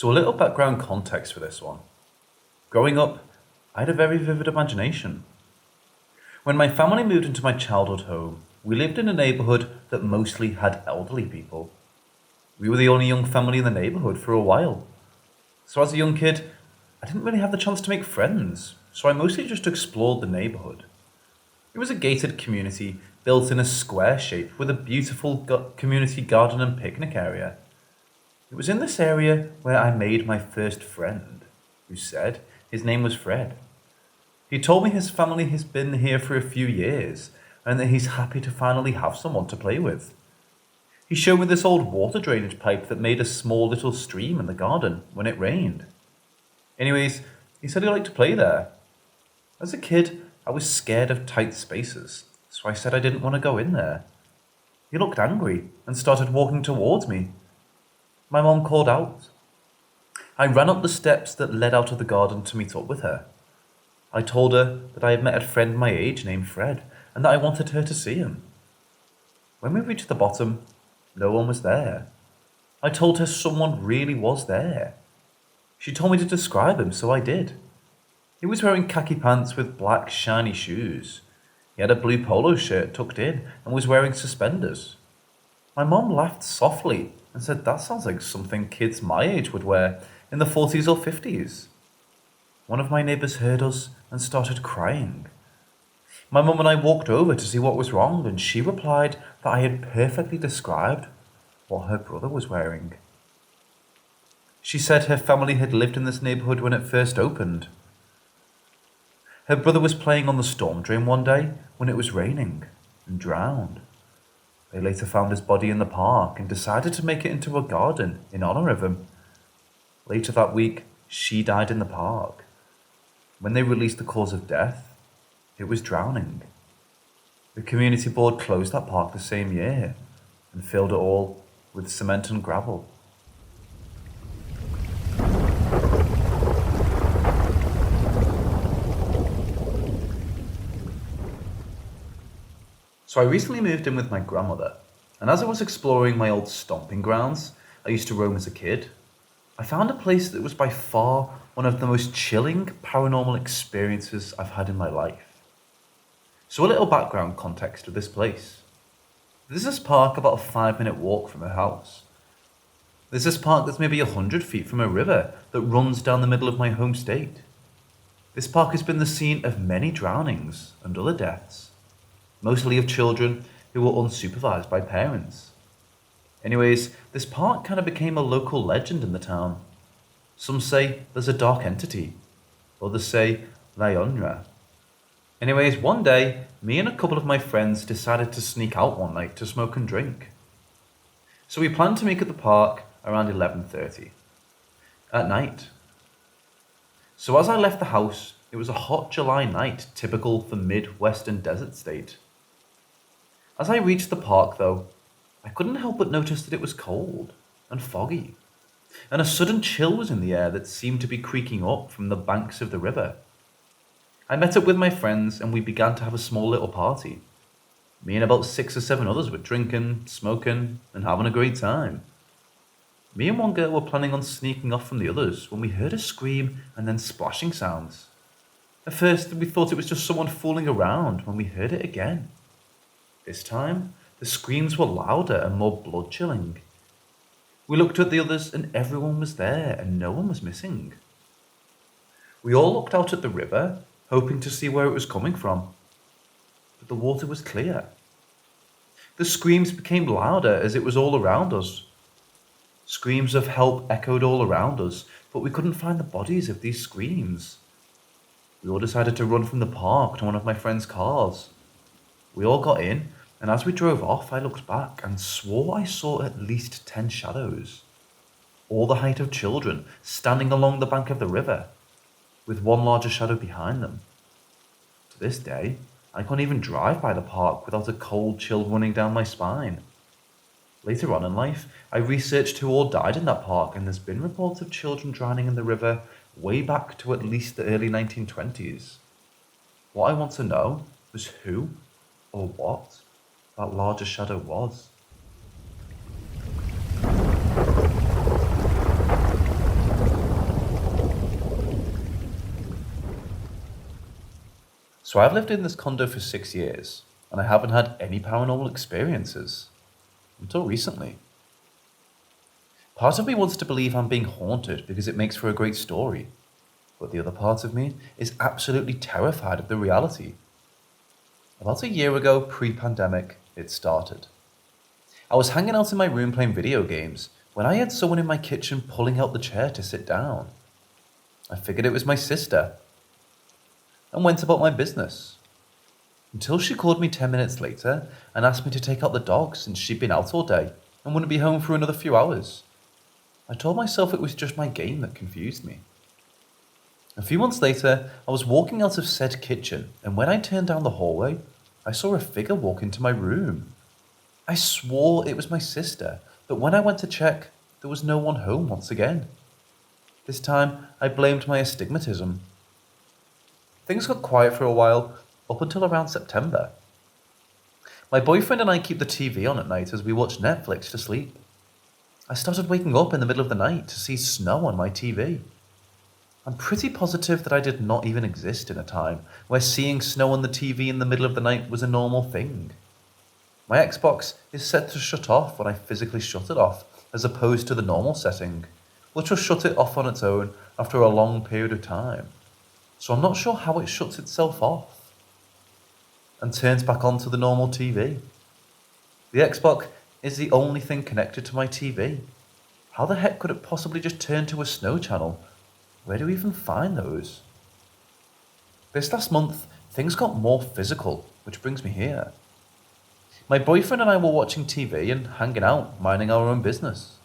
So, a little background context for this one. Growing up, I had a very vivid imagination. When my family moved into my childhood home, we lived in a neighbourhood that mostly had elderly people. We were the only young family in the neighbourhood for a while. So, as a young kid, I didn't really have the chance to make friends, so I mostly just explored the neighbourhood. It was a gated community built in a square shape with a beautiful community garden and picnic area. It was in this area where I made my first friend, who said his name was Fred. He told me his family has been here for a few years and that he's happy to finally have someone to play with. He showed me this old water drainage pipe that made a small little stream in the garden when it rained. Anyways, he said he liked to play there. As a kid, I was scared of tight spaces, so I said I didn't want to go in there. He looked angry and started walking towards me. My mom called out. I ran up the steps that led out of the garden to meet up with her. I told her that I had met a friend my age named Fred and that I wanted her to see him. When we reached the bottom, no one was there. I told her someone really was there. She told me to describe him, so I did. He was wearing khaki pants with black shiny shoes. He had a blue polo shirt tucked in and was wearing suspenders. My mom laughed softly and said that sounds like something kids my age would wear in the 40s or 50s. One of my neighbours heard us and started crying. My mum and I walked over to see what was wrong, and she replied that I had perfectly described what her brother was wearing. She said her family had lived in this neighbourhood when it first opened. Her brother was playing on the storm drain one day when it was raining and drowned. They later found his body in the park and decided to make it into a garden in honour of him. Later that week, she died in the park. When they released the cause of death, it was drowning. The community board closed that park the same year and filled it all with cement and gravel. So I recently moved in with my grandmother, and as I was exploring my old stomping grounds I used to roam as a kid, I found a place that was by far one of the most chilling paranormal experiences I've had in my life. So a little background context of this place. There's this park about a 5-minute walk from her house. There's this park that's maybe 100 feet from a river that runs down the middle of my home state. This park has been the scene of many drownings and other deaths, mostly of children who were unsupervised by parents. Anyways, this park kind of became a local legend in the town. Some say there's a dark entity, others say Lyonra. Anyways, one day, me and a couple of my friends decided to sneak out one night to smoke and drink. So we planned to meet at the park around 11:30 at night. So as I left the house, it was a hot July night, typical for Midwestern desert state. As I reached the park though, I couldn't help but notice that it was cold and foggy, and a sudden chill was in the air that seemed to be creaking up from the banks of the river. I met up with my friends and we began to have a small little party. Me and about 6 or 7 others were drinking, smoking, and having a great time. Me and one girl were planning on sneaking off from the others when we heard a scream and then splashing sounds. At first, we thought it was just someone fooling around when we heard it again. This time, the screams were louder and more blood-chilling. We looked at the others and everyone was there and no one was missing. We all looked out at the river, hoping to see where it was coming from. But the water was clear. The screams became louder as it was all around us. Screams of help echoed all around us, but we couldn't find the bodies of these screams. We all decided to run from the park to one of my friend's cars. We all got in, and as we drove off, I looked back and swore I saw at least 10 shadows, all the height of children, standing along the bank of the river, with one larger shadow behind them. To this day, I can't even drive by the park without a cold chill running down my spine. Later on in life, I researched who all died in that park, and there's been reports of children drowning in the river way back to at least the early 1920s. What I want to know was who or what that larger shadow was. So I've lived in this condo for 6 years, and I haven't had any paranormal experiences. Until recently. Part of me wants to believe I'm being haunted because it makes for a great story, but the other part of me is absolutely terrified of the reality. About a year ago, pre-pandemic, it started. I was hanging out in my room playing video games when I had someone in my kitchen pulling out the chair to sit down. I figured it was my sister and went about my business. Until she called me 10 minutes later and asked me to take out the dog since she'd been out all day and wouldn't be home for another few hours. I told myself it was just my game that confused me. A few months later, I was walking out of said kitchen, and when I turned down the hallway, I saw a figure walk into my room. I swore it was my sister, but when I went to check, there was no one home once again. This time, I blamed my astigmatism. Things got quiet for a while, up until around September. My boyfriend and I keep the TV on at night as we watch Netflix to sleep. I started waking up in the middle of the night to see snow on my TV. I'm pretty positive that I did not even exist in a time where seeing snow on the TV in the middle of the night was a normal thing. My Xbox is set to shut off when I physically shut it off, as opposed to the normal setting, which will shut it off on its own after a long period of time. So I'm not sure how it shuts itself off and turns back on to the normal TV. The Xbox is the only thing connected to my TV. How the heck could it possibly just turn to a snow channel? Where do we even find those? This last month, things got more physical, which brings me here. My boyfriend and I were watching TV and hanging out, minding our own business.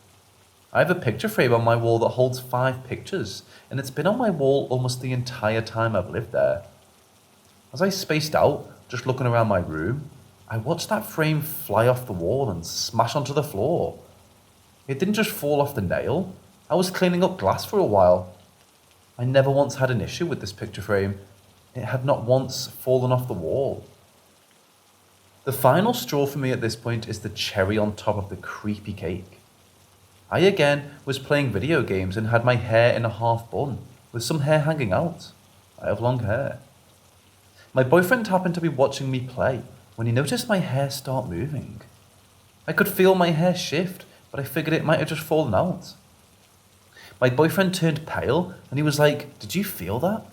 I have a picture frame on my wall that holds 5 pictures, and it's been on my wall almost the entire time I've lived there. As I spaced out, just looking around my room, I watched that frame fly off the wall and smash onto the floor. It didn't just fall off the nail. I was cleaning up glass for a while. I never once had an issue with this picture frame. It had not once fallen off the wall. The final straw for me at this point is the cherry on top of the creepy cake. I again was playing video games and had my hair in a half bun, with some hair hanging out. I have long hair. My boyfriend happened to be watching me play when he noticed my hair start moving. I could feel my hair shift, but I figured it might have just fallen out. My boyfriend turned pale and he was like, "Did you feel that?"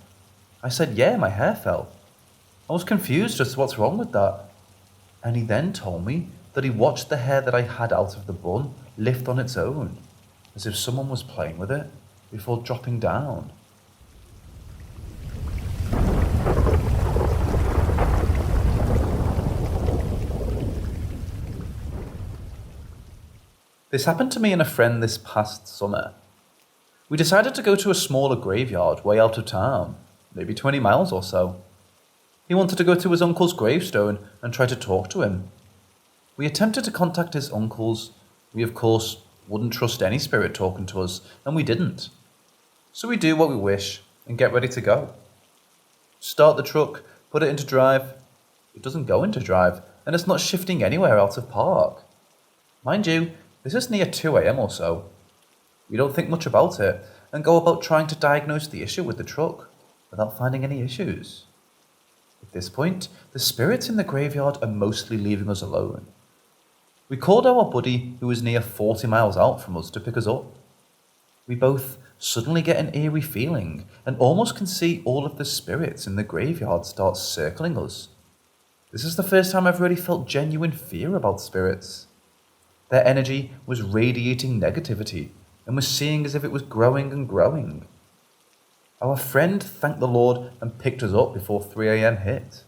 I said, "Yeah, my hair fell." I was confused as to what's wrong with that. And he then told me that he watched the hair that I had out of the bun lift on its own, as if someone was playing with it, before dropping down. This happened to me and a friend this past summer. We decided to go to a smaller graveyard way out of town, maybe 20 miles or so. He wanted to go to his uncle's gravestone and try to talk to him. We attempted to contact his uncles. We, of course, wouldn't trust any spirit talking to us, and we didn't. So we do what we wish and get ready to go. Start the truck, put it into drive. It doesn't go into drive, and it's not shifting anywhere out of park. Mind you, this is near 2 a.m. or so. We don't think much about it and go about trying to diagnose the issue with the truck without finding any issues. At this point, the spirits in the graveyard are mostly leaving us alone. We called our buddy who was near 40 miles out from us to pick us up. We both suddenly get an eerie feeling and almost can see all of the spirits in the graveyard start circling us. This is the first time I've really felt genuine fear about spirits. Their energy was radiating negativity and was seeing as if it was growing and growing. Our friend thanked the Lord and picked us up before 3 a.m. hit.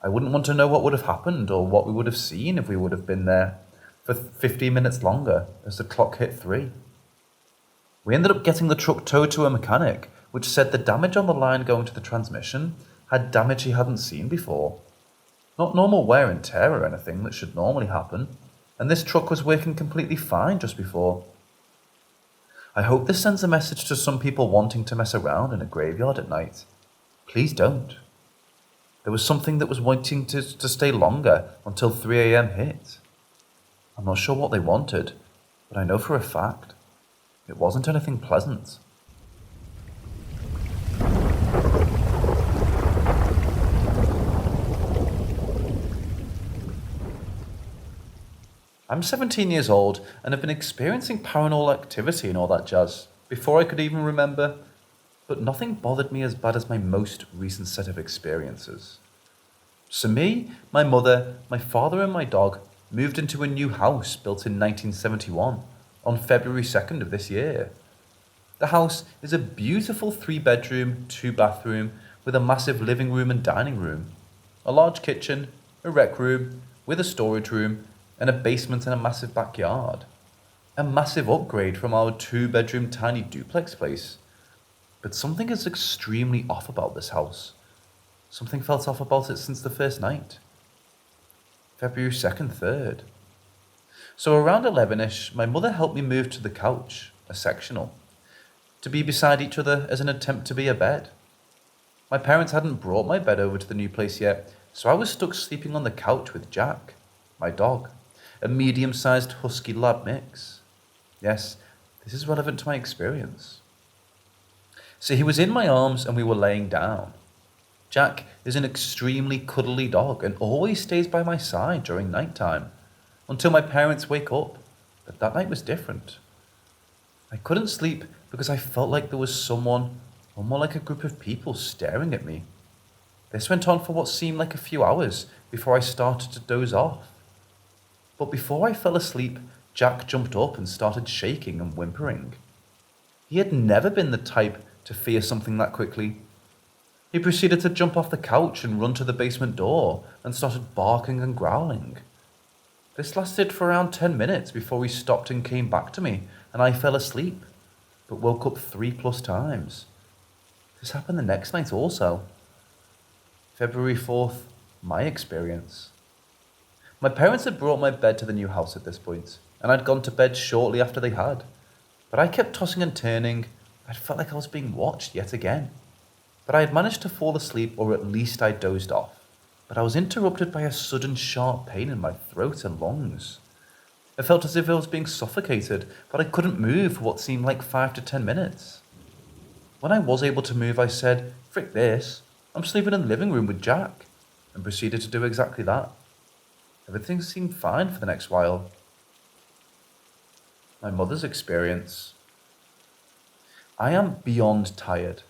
I wouldn't want to know what would have happened or what we would have seen if we would have been there for 15 minutes longer as the clock hit 3. We ended up getting the truck towed to a mechanic, which said the damage on the line going to the transmission had damage he hadn't seen before. Not normal wear and tear or anything that should normally happen, and this truck was working completely fine just before. I hope this sends a message to some people wanting to mess around in a graveyard at night. Please don't. There was something that was wanting to stay longer until 3 a.m. hit. I'm not sure what they wanted, but I know for a fact it wasn't anything pleasant. I'm 17 years old and have been experiencing paranormal activity and all that jazz before I could even remember, but nothing bothered me as bad as my most recent set of experiences. So me, my mother, my father and my dog moved into a new house built in 1971 on February 2nd of this year. The house is a beautiful 3-bedroom, 2-bathroom with a massive living room and dining room, a large kitchen, a rec room with a storage room, and a basement and a massive backyard. A massive upgrade from our 2-bedroom tiny duplex place. But something is extremely off about this house. Something felt off about it since the first night. February 2nd, 3rd. So around 11ish, my mother helped me move to the couch, a sectional, to be beside each other as an attempt to be a bed. My parents hadn't brought my bed over to the new place yet, so I was stuck sleeping on the couch with Jack, my dog, a medium-sized husky lab mix. Yes, this is relevant to my experience. So he was in my arms and we were laying down. Jack is an extremely cuddly dog and always stays by my side during night time, until my parents wake up, but that night was different. I couldn't sleep because I felt like there was someone, or more like a group of people, staring at me. This went on for what seemed like a few hours before I started to doze off. But before I fell asleep, Jack jumped up and started shaking and whimpering. He had never been the type to fear something that quickly. He proceeded to jump off the couch and run to the basement door and started barking and growling. This lasted for around 10 minutes before he stopped and came back to me, and I fell asleep, but woke up 3+ times. This happened the next night also. February 4th, my experience. My parents had brought my bed to the new house at this point, and I'd gone to bed shortly after they had. But I kept tossing and turning. I felt like I was being watched yet again. But I had managed to fall asleep, or at least I dozed off. But I was interrupted by a sudden sharp pain in my throat and lungs. I felt as if I was being suffocated, but I couldn't move for what seemed like 5 to 10 minutes. When I was able to move, I said, "Frick this, I'm sleeping in the living room with Jack," and proceeded to do exactly that. Everything seemed fine for the next while. My mother's experience. I am beyond tired.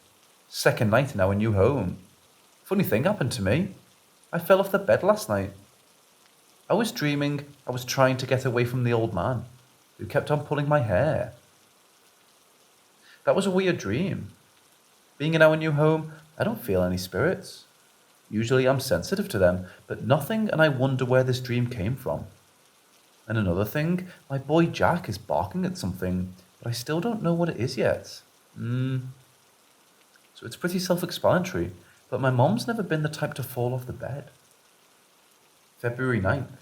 Second night in our new home. Funny thing happened to me. I fell off the bed last night. I was dreaming I was trying to get away from the old man, who kept on pulling my hair. That was a weird dream. Being in our new home, I don't feel any spirits. Usually I'm sensitive to them, but nothing, and I wonder where this dream came from. And another thing, my boy Jack is barking at something, but I still don't know what it is yet. So it's pretty self-explanatory, but my mom's never been the type to fall off the bed. February 9th,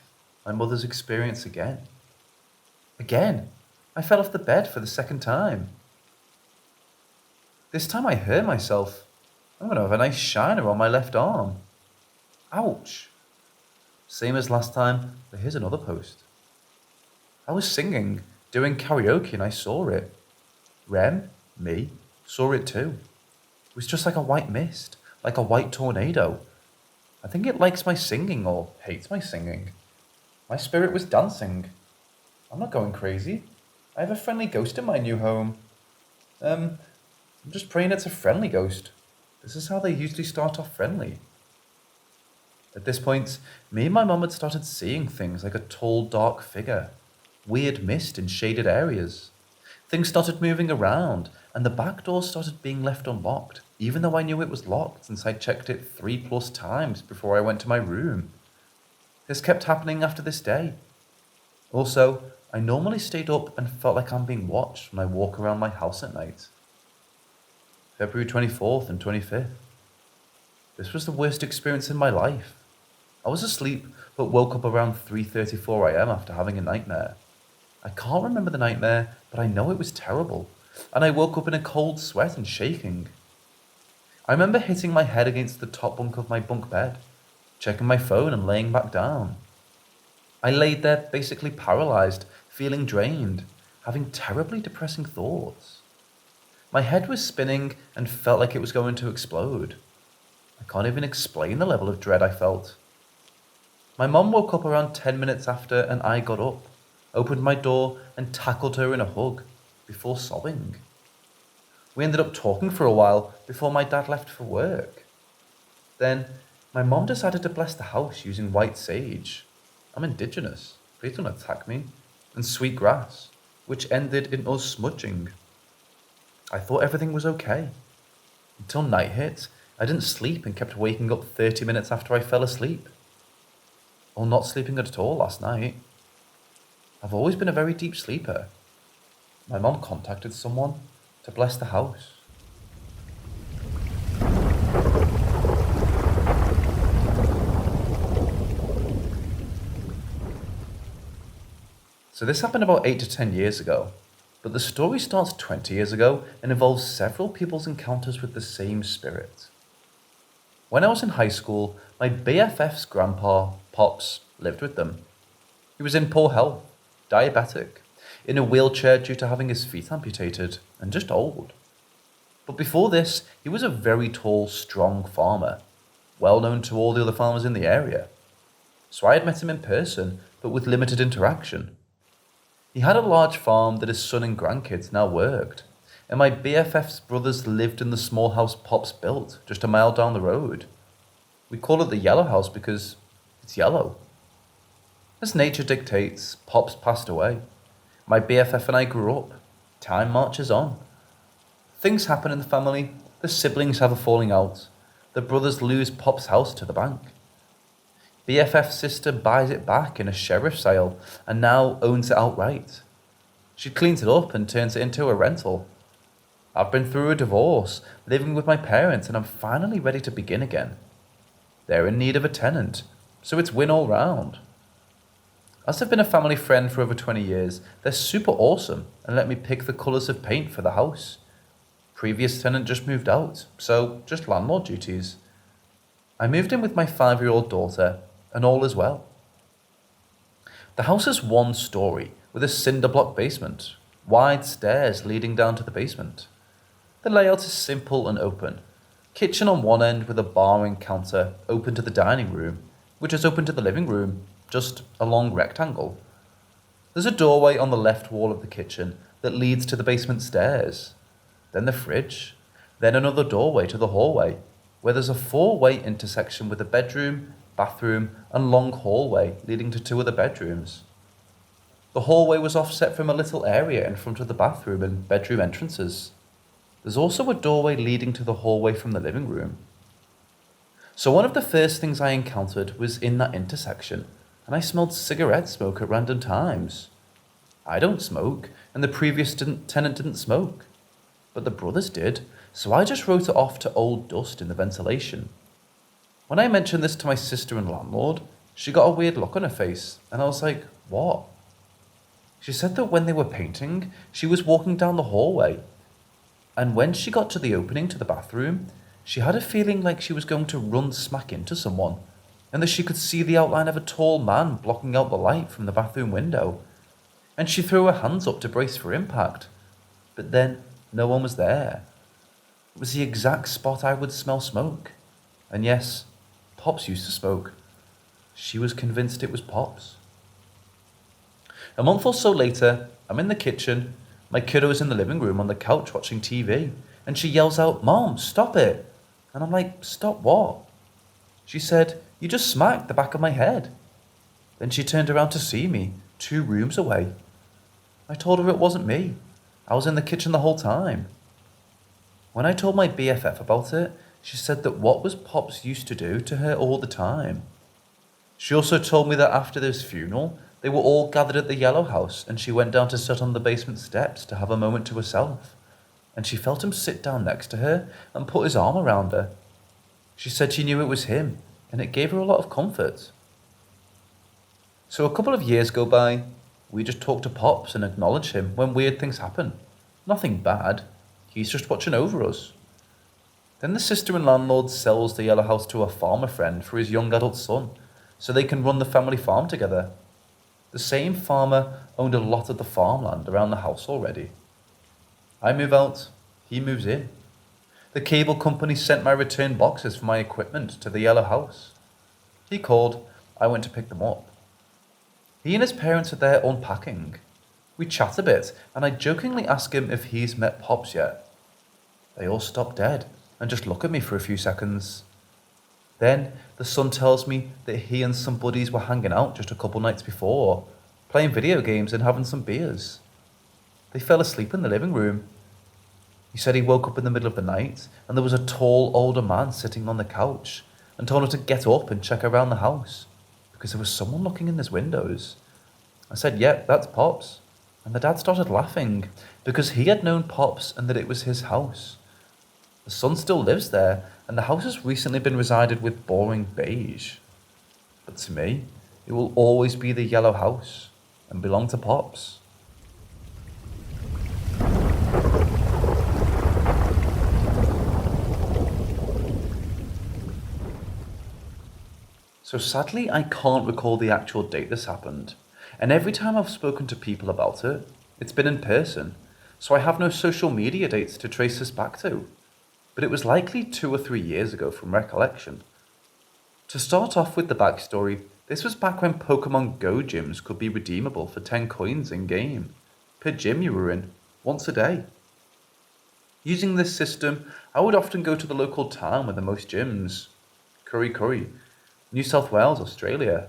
my mother's experience again. Again, I fell off the bed for the second time. This time I hurt myself. I'm going to have a nice shiner on my left arm. Ouch. Same as last time, but here's another post. I was singing, doing karaoke, and I saw it. Rem, me, saw it too. It was just like a white mist, like a white tornado. I think it likes my singing or hates my singing. My spirit was dancing. I'm not going crazy. I have a friendly ghost in my new home. I'm just praying it's a friendly ghost. This is how they usually start off friendly. At this point, me and my mum had started seeing things like a tall, dark figure, weird mist in shaded areas. Things started moving around, and the back door started being left unlocked, even though I knew it was locked since I'd checked it 3+ times before I went to my room. This kept happening after this day. Also, I normally stayed up and felt like I'm being watched when I walk around my house at night. February 24th and 25th. This was the worst experience in my life. I was asleep, but woke up around 3:34 a.m. after having a nightmare. I can't remember the nightmare, but I know it was terrible, and I woke up in a cold sweat and shaking. I remember hitting my head against the top bunk of my bunk bed, checking my phone and laying back down. I laid there basically paralyzed, feeling drained, having terribly depressing thoughts. My head was spinning and felt like it was going to explode. I can't even explain the level of dread I felt. My mum woke up around 10 minutes after, and I got up. opened my door, and tackled her in a hug before sobbing. We ended up talking for a while before my dad left for work. Then, my mom decided to bless the house using white sage. I'm indigenous, please don't attack me. And sweet grass, which ended in us smudging. I thought everything was okay. Until night hit, I didn't sleep and kept waking up 30 minutes after I fell asleep. Or not sleeping at all last night. I've always been a very deep sleeper. My mom contacted someone to bless the house. So this happened about 8 to 10 years ago, but the story starts 20 years ago and involves several people's encounters with the same spirit. When I was in high school, my BFF's grandpa, Pops, lived with them. He was in poor health, diabetic, in a wheelchair due to having his feet amputated, and just old. But before this, he was a very tall, strong farmer, well known to all the other farmers in the area. So I had met him in person, but with limited interaction. He had a large farm that his son and grandkids now worked, and my BFF's brothers lived in the small house Pops built just a mile down the road. We call it the Yellow House because it's yellow. As nature dictates, Pops passed away. My BFF and I grew up. Time marches on. Things happen in the family. The siblings have a falling out. The brothers lose Pop's house to the bank. BFF's sister buys it back in a sheriff's sale and now owns it outright. She cleans it up and turns it into a rental. I've been through a divorce, living with my parents, and I'm finally ready to begin again. They're in need of a tenant, so it's win all round. As I've been a family friend for over 20 years, they're super awesome and let me pick the colours of paint for the house. Previous tenant just moved out, so just landlord duties. I moved in with my 5-year-old daughter, and all is well. The house is one story with a cinder block basement, wide stairs leading down to the basement. The layout is simple and open. Kitchen on one end with a bar and counter open to the dining room, which is open to the living room, just a long rectangle. There's a doorway on the left wall of the kitchen that leads to the basement stairs. Then the fridge, then another doorway to the hallway, where there's a 4-way intersection with a bedroom, bathroom, and long hallway leading to 2 other bedrooms. The hallway was offset from a little area in front of the bathroom and bedroom entrances. There's also a doorway leading to the hallway from the living room. So one of the first things I encountered was in that intersection, and I smelled cigarette smoke at random times. I don't smoke, and the previous tenant didn't smoke. But the brothers did, so I just wrote it off to old dust in the ventilation. When I mentioned this to my sister and landlord, she got a weird look on her face, and I was like, what? She said that when they were painting, she was walking down the hallway, and when she got to the opening to the bathroom, she had a feeling like she was going to run smack into someone, and that she could see the outline of a tall man blocking out the light from the bathroom window. And she threw her hands up to brace for impact, but then no one was there. It was the exact spot I would smell smoke. And yes, Pops used to smoke. She was convinced it was Pops. A month or so later, I'm in the kitchen. My kiddo's in the living room on the couch watching TV, and she yells out, "Mom, stop it!" And I'm like, "Stop what?" She said, "You just smacked the back of my head." Then she turned around to see me, 2 rooms away. I told her it wasn't me. I was in the kitchen the whole time. When I told my BFF about it, she said that what was Pops used to do to her all the time. She also told me that after this funeral, they were all gathered at the Yellow House and she went down to sit on the basement steps to have a moment to herself. And she felt him sit down next to her and put his arm around her. She said she knew it was him, and it gave her a lot of comfort. So a couple of years go by. We just talk to Pops and acknowledge him when weird things happen. Nothing bad. He's just watching over us. Then the sister and landlord sells the Yellow House to a farmer friend for his young adult son, so they can run the family farm together. The same farmer owned a lot of the farmland around the house already. I move out, he moves in. The cable company sent my return boxes for my equipment to the Yellow House. He called, I went to pick them up. He and his parents are there unpacking. We chat a bit, and I jokingly ask him if he's met Pops yet. They all stop dead and just look at me for a few seconds. Then the son tells me that he and some buddies were hanging out just a couple nights before, playing video games and having some beers. They fell asleep in the living room. He said he woke up in the middle of the night and there was a tall older man sitting on the couch and told him to get up and check around the house because there was someone looking in his windows. I said, "Yep, that's Pops." And the dad started laughing because he had known Pops and that it was his house. The son still lives there, and the house has recently been resided with boring beige. But to me, it will always be the yellow house and belong to Pops. So sadly, I can't recall the actual date this happened, and every time I've spoken to people about it, it's been in person, so I have no social media dates to trace this back to. But it was likely 2 or 3 years ago from recollection. To start off with the backstory, this was back when Pokemon Go gyms could be redeemable for 10 coins in-game, per gym you were in, once a day. Using this system, I would often go to the local town with the most gyms, Curry, New South Wales, Australia.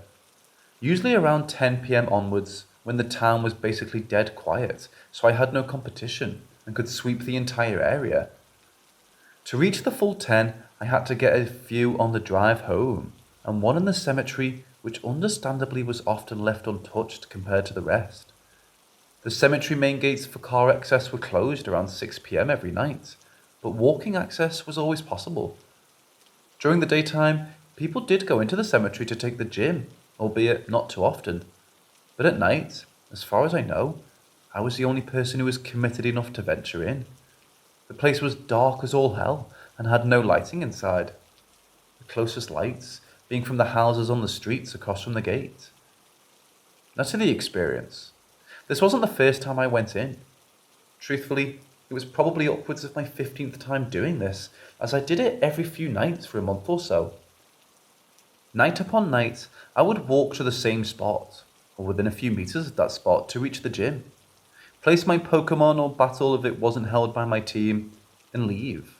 Usually around 10 PM onwards, when the town was basically dead quiet, so I had no competition and could sweep the entire area. To reach the full 10, I had to get a few on the drive home, and one in the cemetery, which understandably was often left untouched compared to the rest. The cemetery main gates for car access were closed around 6 PM every night, but walking access was always possible. During the daytime, people did go into the cemetery to take the gym, albeit not too often. But at night, as far as I know, I was the only person who was committed enough to venture in. The place was dark as all hell and had no lighting inside, the closest lights being from the houses on the streets across from the gate. Now to the experience. This wasn't the first time I went in. Truthfully, it was probably upwards of my 15th time doing this, as I did it every few nights for a month or so. Night upon night, I would walk to the same spot, or within a few meters of that spot to reach the gym, place my Pokemon or battle if it wasn't held by my team, and leave.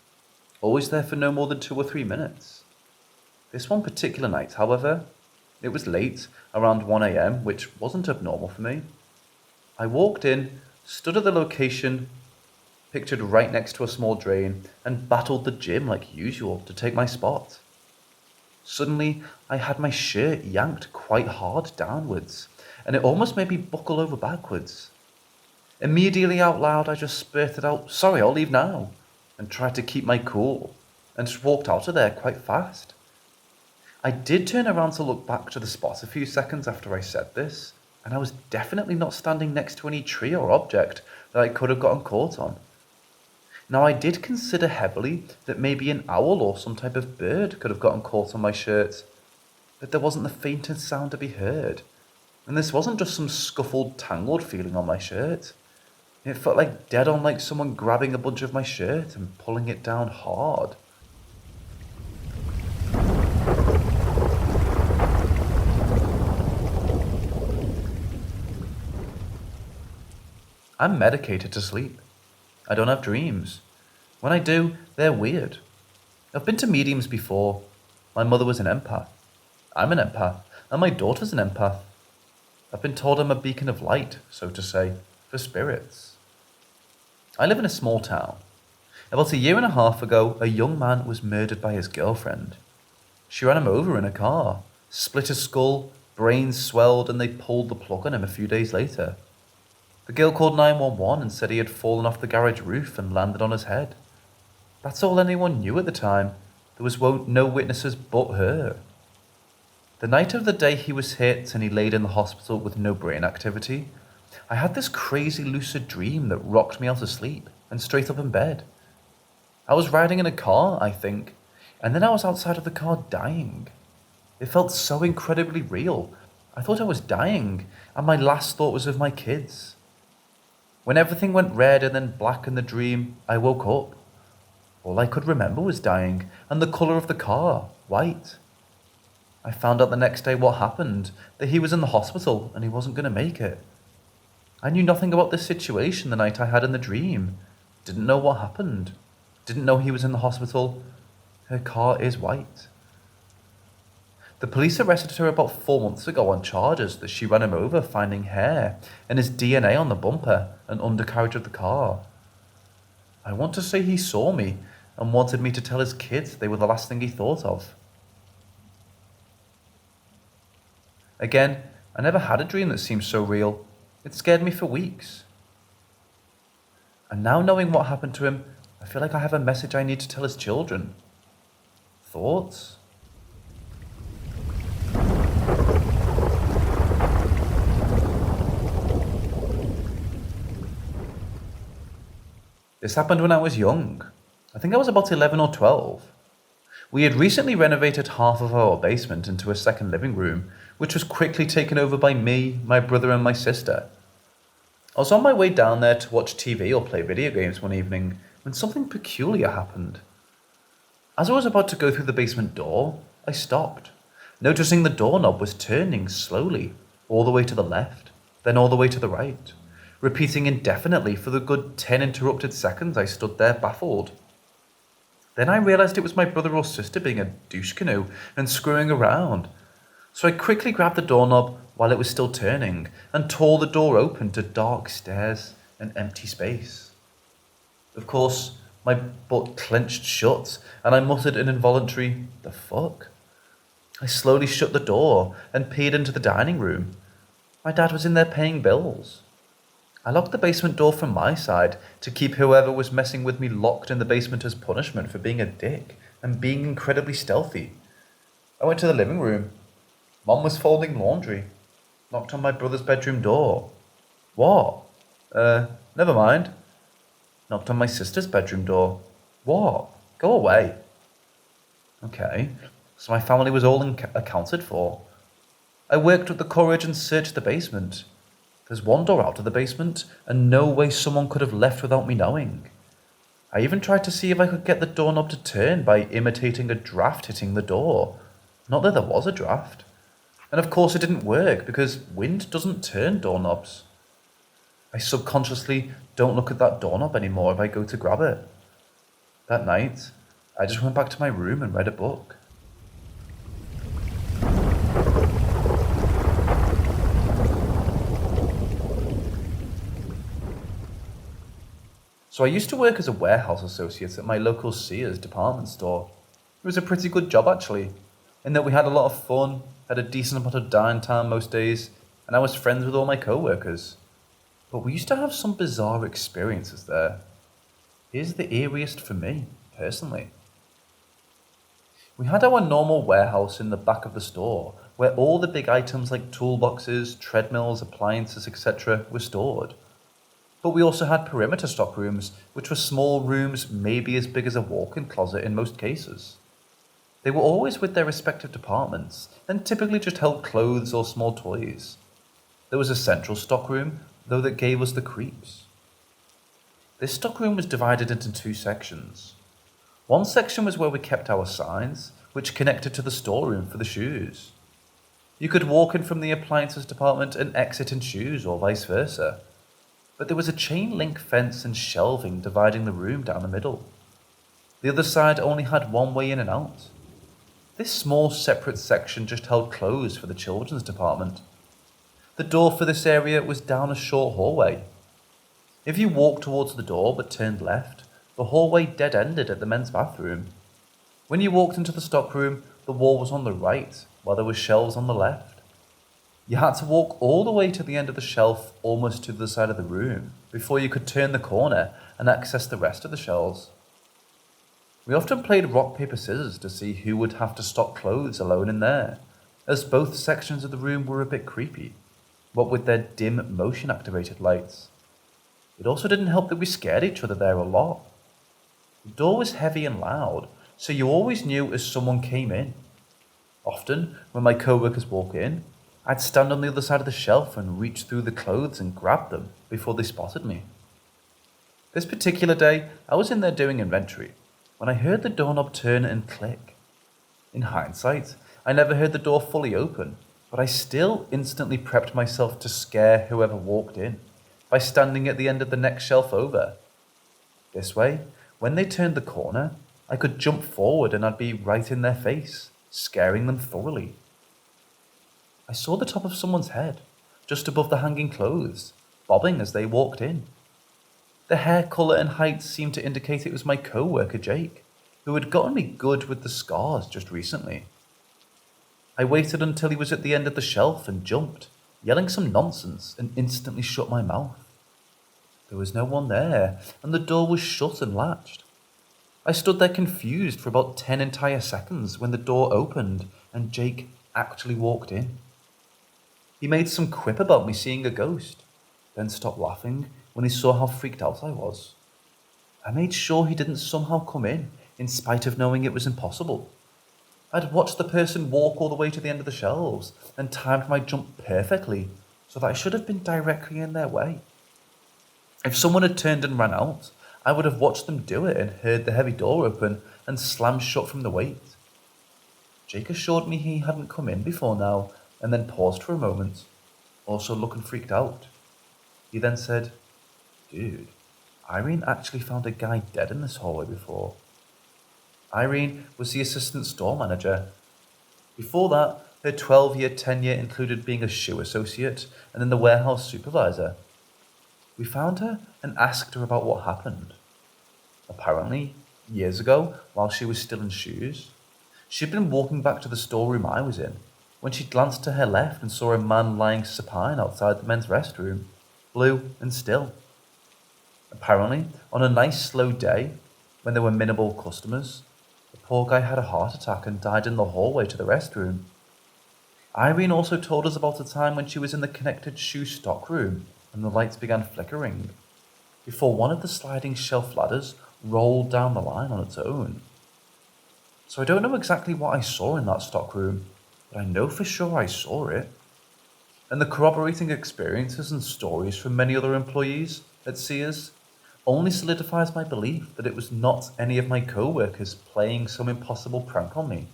Always there for no more than 2 or 3 minutes. This one particular night, however, it was late, around 1 AM, which wasn't abnormal for me. I walked in, stood at the location, pictured right next to a small drain, and battled the gym like usual to take my spot. Suddenly, I had my shirt yanked quite hard downwards, and it almost made me buckle over backwards. Immediately out loud, I just spurted out, "Sorry, I'll leave now," and tried to keep my cool, and just walked out of there quite fast. I did turn around to look back to the spot a few seconds after I said this, and I was definitely not standing next to any tree or object that I could have gotten caught on. Now, I did consider heavily that maybe an owl or some type of bird could have gotten caught on my shirt, but there wasn't the faintest sound to be heard, and this wasn't just some scuffled, tangled feeling on my shirt. It felt like dead on, like someone grabbing a bunch of my shirt and pulling it down hard. I'm medicated to sleep. I don't have dreams. When I do, they're weird. I've been to mediums before. My mother was an empath. I'm an empath, and my daughter's an empath. I've been told I'm a beacon of light, so to say, for spirits. I live in a small town. About a year and a half ago, a young man was murdered by his girlfriend. She ran him over in a car, split his skull, brains swelled, and they pulled the plug on him a few days later. The girl called 911 and said he had fallen off the garage roof and landed on his head. That's all anyone knew at the time. There was no witnesses but her. The night of the day he was hit and he laid in the hospital with no brain activity, I had this crazy lucid dream that rocked me out of sleep and straight up in bed. I was riding in a car, I think, and then I was outside of the car dying. It felt so incredibly real. I thought I was dying, and my last thought was of my kids. When everything went red and then black in the dream, I woke up. All I could remember was dying, and the colour of the car, white. I found out the next day what happened, that he was in the hospital and he wasn't going to make it. I knew nothing about this situation the night I had in the dream. Didn't know what happened. Didn't know he was in the hospital. Her car is white. The police arrested her about 4 months ago on charges that she ran him over, finding hair and his DNA on the bumper and undercarriage of the car. I want to say he saw me and wanted me to tell his kids they were the last thing he thought of. Again, I never had a dream that seemed so real. It scared me for weeks. And now knowing what happened to him, I feel like I have a message I need to tell his children. Thoughts? This happened when I was young. I think I was about 11 or 12. We had recently renovated half of our basement into a second living room, which was quickly taken over by me, my brother, and my sister. I was on my way down there to watch TV or play video games one evening when something peculiar happened. As I was about to go through the basement door, I stopped, noticing the doorknob was turning slowly, all the way to the left, then all the way to the right, repeating indefinitely for the good 10 interrupted seconds. I stood there baffled. Then I realized it was my brother or sister being a douche canoe and screwing around. So I quickly grabbed the doorknob while it was still turning and tore the door open to dark stairs and empty space. Of course, my butt clenched shut and I muttered an involuntary, "The fuck?" I slowly shut the door and peered into the dining room. My dad was in there paying bills. I locked the basement door from my side to keep whoever was messing with me locked in the basement as punishment for being a dick and being incredibly stealthy. I went to the living room. Mom was folding laundry. Knocked on my brother's bedroom door. What? Never mind. Knocked on my sister's bedroom door. What? Go away. Okay, so my family was all accounted for. I worked with the courage and searched the basement. There's one door out of the basement, and no way someone could have left without me knowing. I even tried to see if I could get the doorknob to turn by imitating a draft hitting the door. Not that there was a draft. And of course it didn't work, because wind doesn't turn doorknobs. I subconsciously don't look at that doorknob anymore if I go to grab it. That night, I just went back to my room and read a book. So I used to work as a warehouse associate at my local Sears department store. It was a pretty good job actually, in that we had a lot of fun, had a decent amount of downtime most days, and I was friends with all my co-workers. But we used to have some bizarre experiences there. Here's the eeriest for me, personally. We had our normal warehouse in the back of the store, where all the big items like toolboxes, treadmills, appliances, etc. were stored. But we also had perimeter stock rooms, which were small rooms maybe as big as a walk-in closet in most cases. They were always with their respective departments, and typically just held clothes or small toys. There was a central stock room, though, that gave us the creeps. This stock room was divided into two sections. One section was where we kept our signs, which connected to the storeroom for the shoes. You could walk in from the appliances department and exit in shoes, or vice versa. But there was a chain link fence and shelving dividing the room down the middle. The other side only had one way in and out. This small separate section just held clothes for the children's department. The door for this area was down a short hallway. If you walked towards the door but turned left, the hallway dead-ended at the men's bathroom. When you walked into the stockroom, the wall was on the right, while there were shelves on the left. You had to walk all the way to the end of the shelf, almost to the side of the room, before you could turn the corner and access the rest of the shelves. We often played rock, paper, scissors to see who would have to stock clothes alone in there, as both sections of the room were a bit creepy, what with their dim motion-activated lights. It also didn't help that we scared each other there a lot. The door was heavy and loud, so you always knew as someone came in. Often, when my co-workers walked in, I'd stand on the other side of the shelf and reach through the clothes and grab them before they spotted me. This particular day, I was in there doing inventory when I heard the doorknob turn and click. In hindsight, I never heard the door fully open, but I still instantly prepped myself to scare whoever walked in by standing at the end of the next shelf over. This way, when they turned the corner, I could jump forward and I'd be right in their face, scaring them thoroughly. I saw the top of someone's head, just above the hanging clothes, bobbing as they walked in. The hair colour and height seemed to indicate it was my co-worker Jake, who had gotten me good with the scars just recently. I waited until he was at the end of the shelf and jumped, yelling some nonsense, and instantly shut my mouth. There was no one there, and the door was shut and latched. I stood there confused for about 10 entire seconds when the door opened and Jake actually walked in. He made some quip about me seeing a ghost, then stopped laughing when he saw how freaked out I was. I made sure he didn't somehow come in spite of knowing it was impossible. I'd watched the person walk all the way to the end of the shelves and timed my jump perfectly so that I should have been directly in their way. If someone had turned and ran out, I would have watched them do it and heard the heavy door open and slam shut from the weight. Jake assured me he hadn't come in before now and then paused for a moment, also looking freaked out. He then said, "Dude, Irene actually found a guy dead in this hallway before." Irene was the assistant store manager. Before that, her 12-year tenure included being a shoe associate and then the warehouse supervisor. We found her and asked her about what happened. Apparently, years ago, while she was still in shoes, she'd been walking back to the storeroom I was in when she glanced to her left and saw a man lying supine outside the men's restroom, blue and still. Apparently, on a nice slow day, when there were minimal customers, the poor guy had a heart attack and died in the hallway to the restroom. Irene also told us about a time when she was in the connected shoe stockroom and the lights began flickering, before one of the sliding shelf ladders rolled down the line on its own. So I don't know exactly what I saw in that stockroom, but I know for sure I saw it. And the corroborating experiences and stories from many other employees at Sears only solidifies my belief that it was not any of my co-workers playing some impossible prank on me.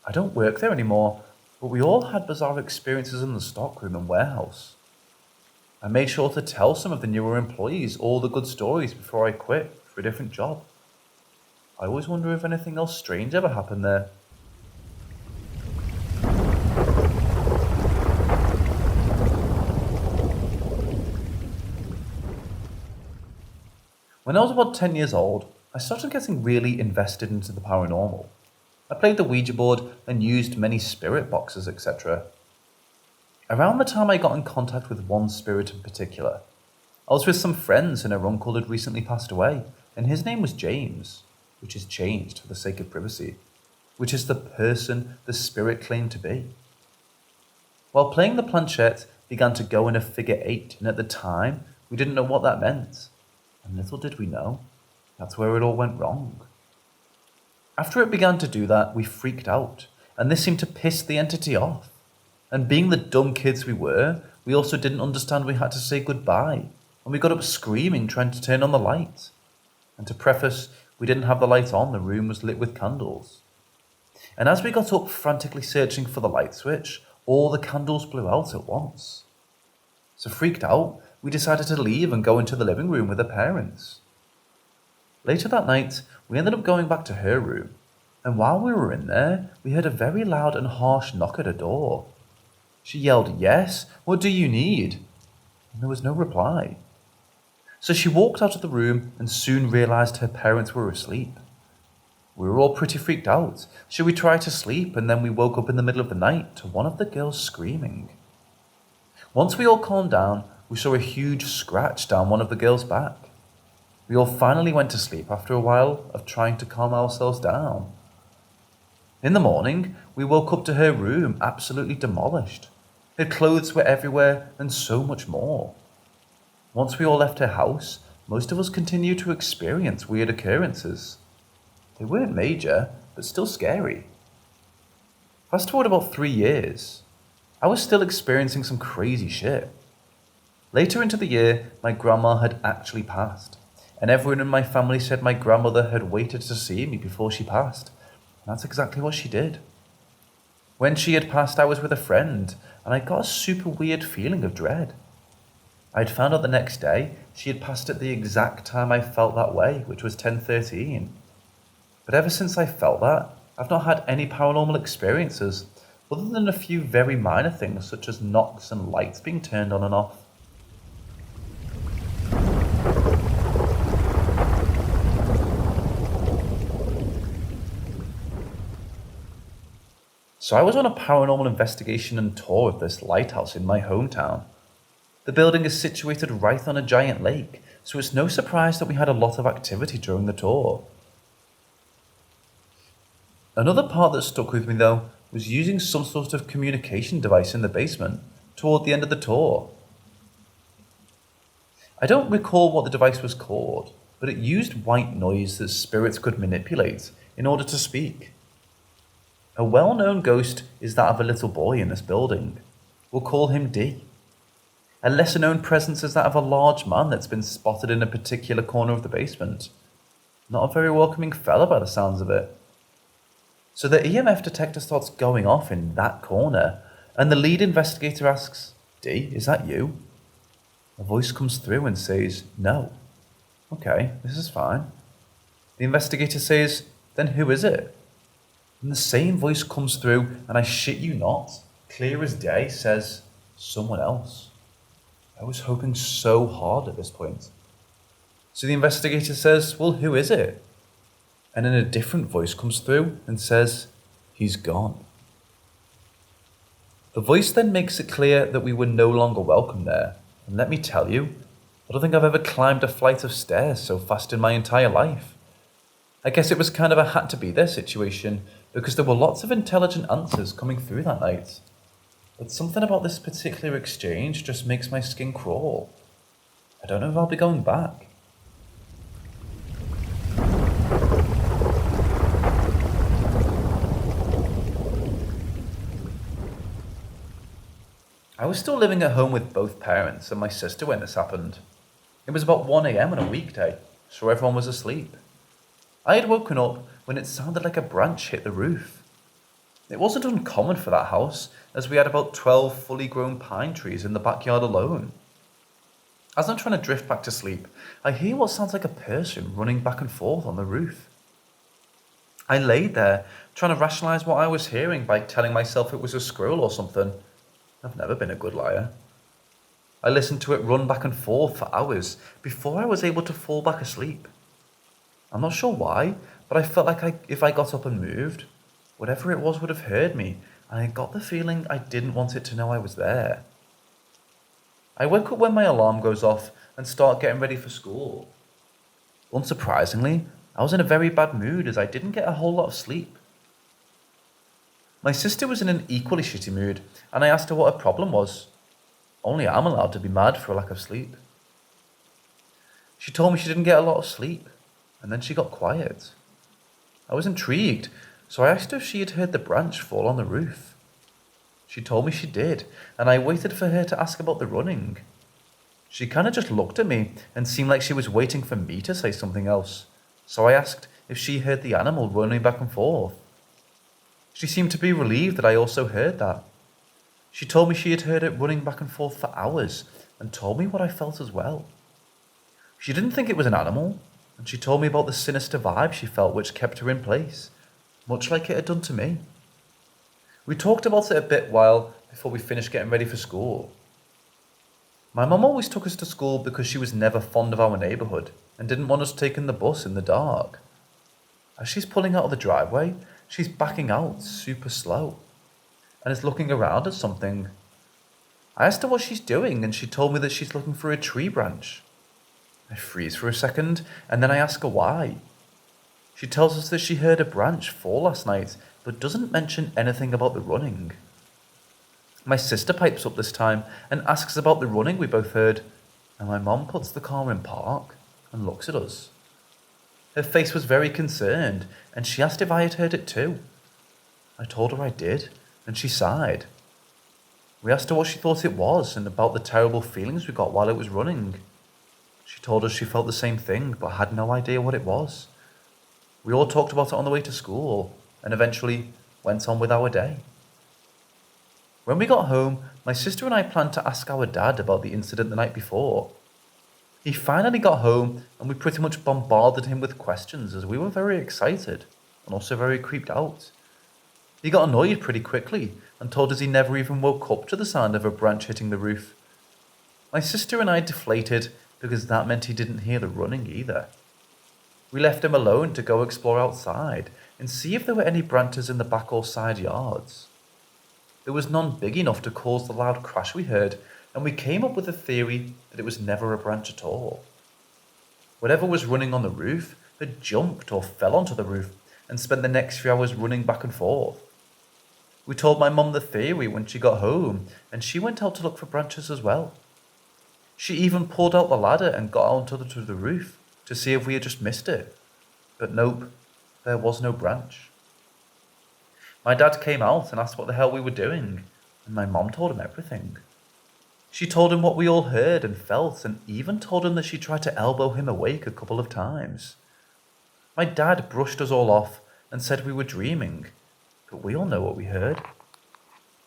I don't work there anymore, but we all had bizarre experiences in the stockroom and warehouse. I made sure to tell some of the newer employees all the good stories before I quit for a different job. I always wonder if anything else strange ever happened there. When I was about 10 years old, I started getting really invested into the paranormal. I played the Ouija board and used many spirit boxes, etc. Around the time I got in contact with one spirit in particular, I was with some friends and her uncle had recently passed away, and his name was James, which is changed for the sake of privacy, which is the person the spirit claimed to be. While playing, the planchette began to go in a figure 8, and at the time, we didn't know what that meant. And little did we know, that's where it all went wrong. After it began to do that, we freaked out, and this seemed to piss the entity off. And being the dumb kids we were, we also didn't understand we had to say goodbye, and we got up screaming trying to turn on the light. And to preface, we didn't have the light on, the room was lit with candles. And as we got up frantically searching for the light switch, all the candles blew out at once. So freaked out, we decided to leave and go into the living room with her parents. Later that night, we ended up going back to her room, and while we were in there, we heard a very loud and harsh knock at her door. She yelled, "Yes, what do you need?" And there was no reply. So she walked out of the room and soon realized her parents were asleep. We were all pretty freaked out, so we tried to sleep, and then we woke up in the middle of the night to one of the girls screaming. Once we all calmed down, we saw a huge scratch down one of the girls' back. We all finally went to sleep after a while of trying to calm ourselves down. In the morning, we woke up to her room absolutely demolished. Her clothes were everywhere and so much more. Once we all left her house, most of us continued to experience weird occurrences. They weren't major, but still scary. Fast forward about 3 years, I was still experiencing some crazy shit. Later into the year, my grandma had actually passed, and everyone in my family said my grandmother had waited to see me before she passed, and that's exactly what she did. When she had passed, I was with a friend, and I got a super weird feeling of dread. I'd found out the next day she had passed at the exact time I felt that way, which was 10:13. But ever since I felt that, I've not had any paranormal experiences, other than a few very minor things such as knocks and lights being turned on and off. So I was on a paranormal investigation and tour of this lighthouse in my hometown. The building is situated right on a giant lake, so it's no surprise that we had a lot of activity during the tour. Another part that stuck with me though was using some sort of communication device in the basement toward the end of the tour. I don't recall what the device was called, but it used white noise that spirits could manipulate in order to speak. A well-known ghost is that of a little boy in this building. We'll call him D. A lesser-known presence is that of a large man that's been spotted in a particular corner of the basement. Not a very welcoming fella by the sounds of it. So the EMF detector starts going off in that corner, and the lead investigator asks, "D, is that you?" A voice comes through and says, "No." "Okay, this is fine." The investigator says, "Then who is it?" And the same voice comes through, and I shit you not, clear as day, says, "Someone else." I was hoping so hard at this point. So the investigator says, "Well, who is it?" And then a different voice comes through and says, "He's gone." The voice then makes it clear that we were no longer welcome there. And let me tell you, I don't think I've ever climbed a flight of stairs so fast in my entire life. I guess it was kind of a had to be there situation because there were lots of intelligent answers coming through that night. But something about this particular exchange just makes my skin crawl. I don't know if I'll be going back. I was still living at home with both parents and my sister when this happened. It was about 1 a.m. on a weekday, so everyone was asleep. I had woken up when it sounded like a branch hit the roof. It wasn't uncommon for that house, as we had about 12 fully grown pine trees in the backyard alone. As I'm trying to drift back to sleep, I hear what sounds like a person running back and forth on the roof. I laid there, trying to rationalize what I was hearing by telling myself it was a squirrel or something. I've never been a good liar. I listened to it run back and forth for hours before I was able to fall back asleep. I'm not sure why, but I felt like if I got up and moved, whatever it was would have heard me, and I got the feeling I didn't want it to know I was there. I wake up when my alarm goes off and start getting ready for school. Unsurprisingly, I was in a very bad mood as I didn't get a whole lot of sleep. My sister was in an equally shitty mood, and I asked her what her problem was. Only I'm allowed to be mad for a lack of sleep. She told me she didn't get a lot of sleep, and then she got quiet. I was intrigued, so I asked her if she had heard the branch fall on the roof. She told me she did, and I waited for her to ask about the running. She kind of just looked at me and seemed like she was waiting for me to say something else, so I asked if she heard the animal running back and forth. She seemed to be relieved that I also heard that. She told me she had heard it running back and forth for hours and told me what I felt as well. She didn't think it was an animal, and she told me about the sinister vibe she felt which kept her in place, much like it had done to me. We talked about it a bit while before we finished getting ready for school. My mum always took us to school because she was never fond of our neighbourhood and didn't want us taking the bus in the dark. As she's pulling out of the driveway, she's backing out super slow and is looking around at something. I asked her what she's doing and she told me that she's looking for a tree branch. I freeze for a second and then I ask her why. She tells us that she heard a branch fall last night but doesn't mention anything about the running. My sister pipes up this time and asks about the running we both heard, and my mum puts the car in park and looks at us. Her face was very concerned and she asked if I had heard it too. I told her I did and she sighed. We asked her what she thought it was and about the terrible feelings we got while it was running. She told us she felt the same thing but had no idea what it was. We all talked about it on the way to school and eventually went on with our day. When we got home, my sister and I planned to ask our dad about the incident the night before. He finally got home and we pretty much bombarded him with questions as we were very excited and also very creeped out. He got annoyed pretty quickly and told us he never even woke up to the sound of a branch hitting the roof. My sister and I deflated because that meant he didn't hear the running either. We left him alone to go explore outside and see if there were any branches in the back or side yards. There was none big enough to cause the loud crash we heard, and we came up with a theory that it was never a branch at all. Whatever was running on the roof had jumped or fell onto the roof and spent the next few hours running back and forth. We told my mum the theory when she got home, and she went out to look for branches as well. She even pulled out the ladder and got onto the roof to see if we had just missed it. But nope, there was no branch. My dad came out and asked what the hell we were doing, and my mum told him everything. She told him what we all heard and felt, and even told him that she tried to elbow him awake a couple of times. My dad brushed us all off and said we were dreaming, but we all know what we heard.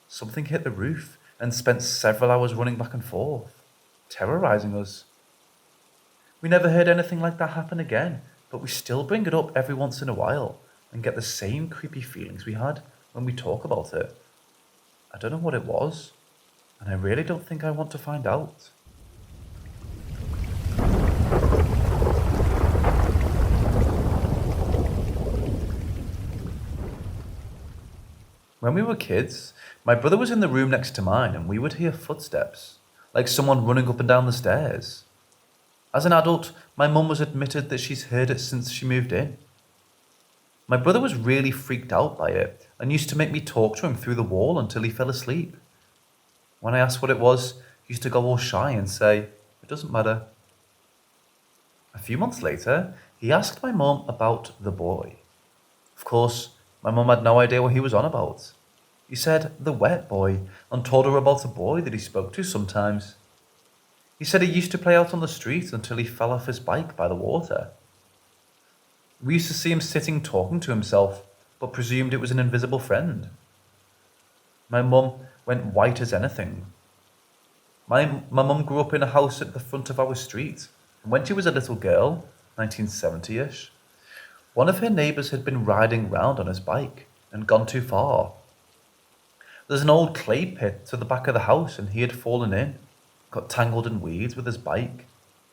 Something hit the roof and spent several hours running back and forth, terrorizing us. We never heard anything like that happen again, but we still bring it up every once in a while and get the same creepy feelings we had when we talk about it. I don't know what it was, and I really don't think I want to find out. When we were kids, my brother was in the room next to mine and we would hear footsteps, like someone running up and down the stairs. As an adult, my mum was admitted that she's heard it since she moved in. My brother was really freaked out by it and used to make me talk to him through the wall until he fell asleep. When I asked what it was, he used to go all shy and say, "It doesn't matter." A few months later, he asked my mum about the boy. Of course, my mum had no idea what he was on about. He said the wet boy and told her about a boy that he spoke to sometimes. He said he used to play out on the street until he fell off his bike by the water. We used to see him sitting talking to himself, but presumed it was an invisible friend. My mum went white as anything. My mum grew up in a house at the front of our street, and when she was a little girl, 1970-ish, one of her neighbours had been riding round on his bike and gone too far. There's an old clay pit to the back of the house and he had fallen in, got tangled in weeds with his bike,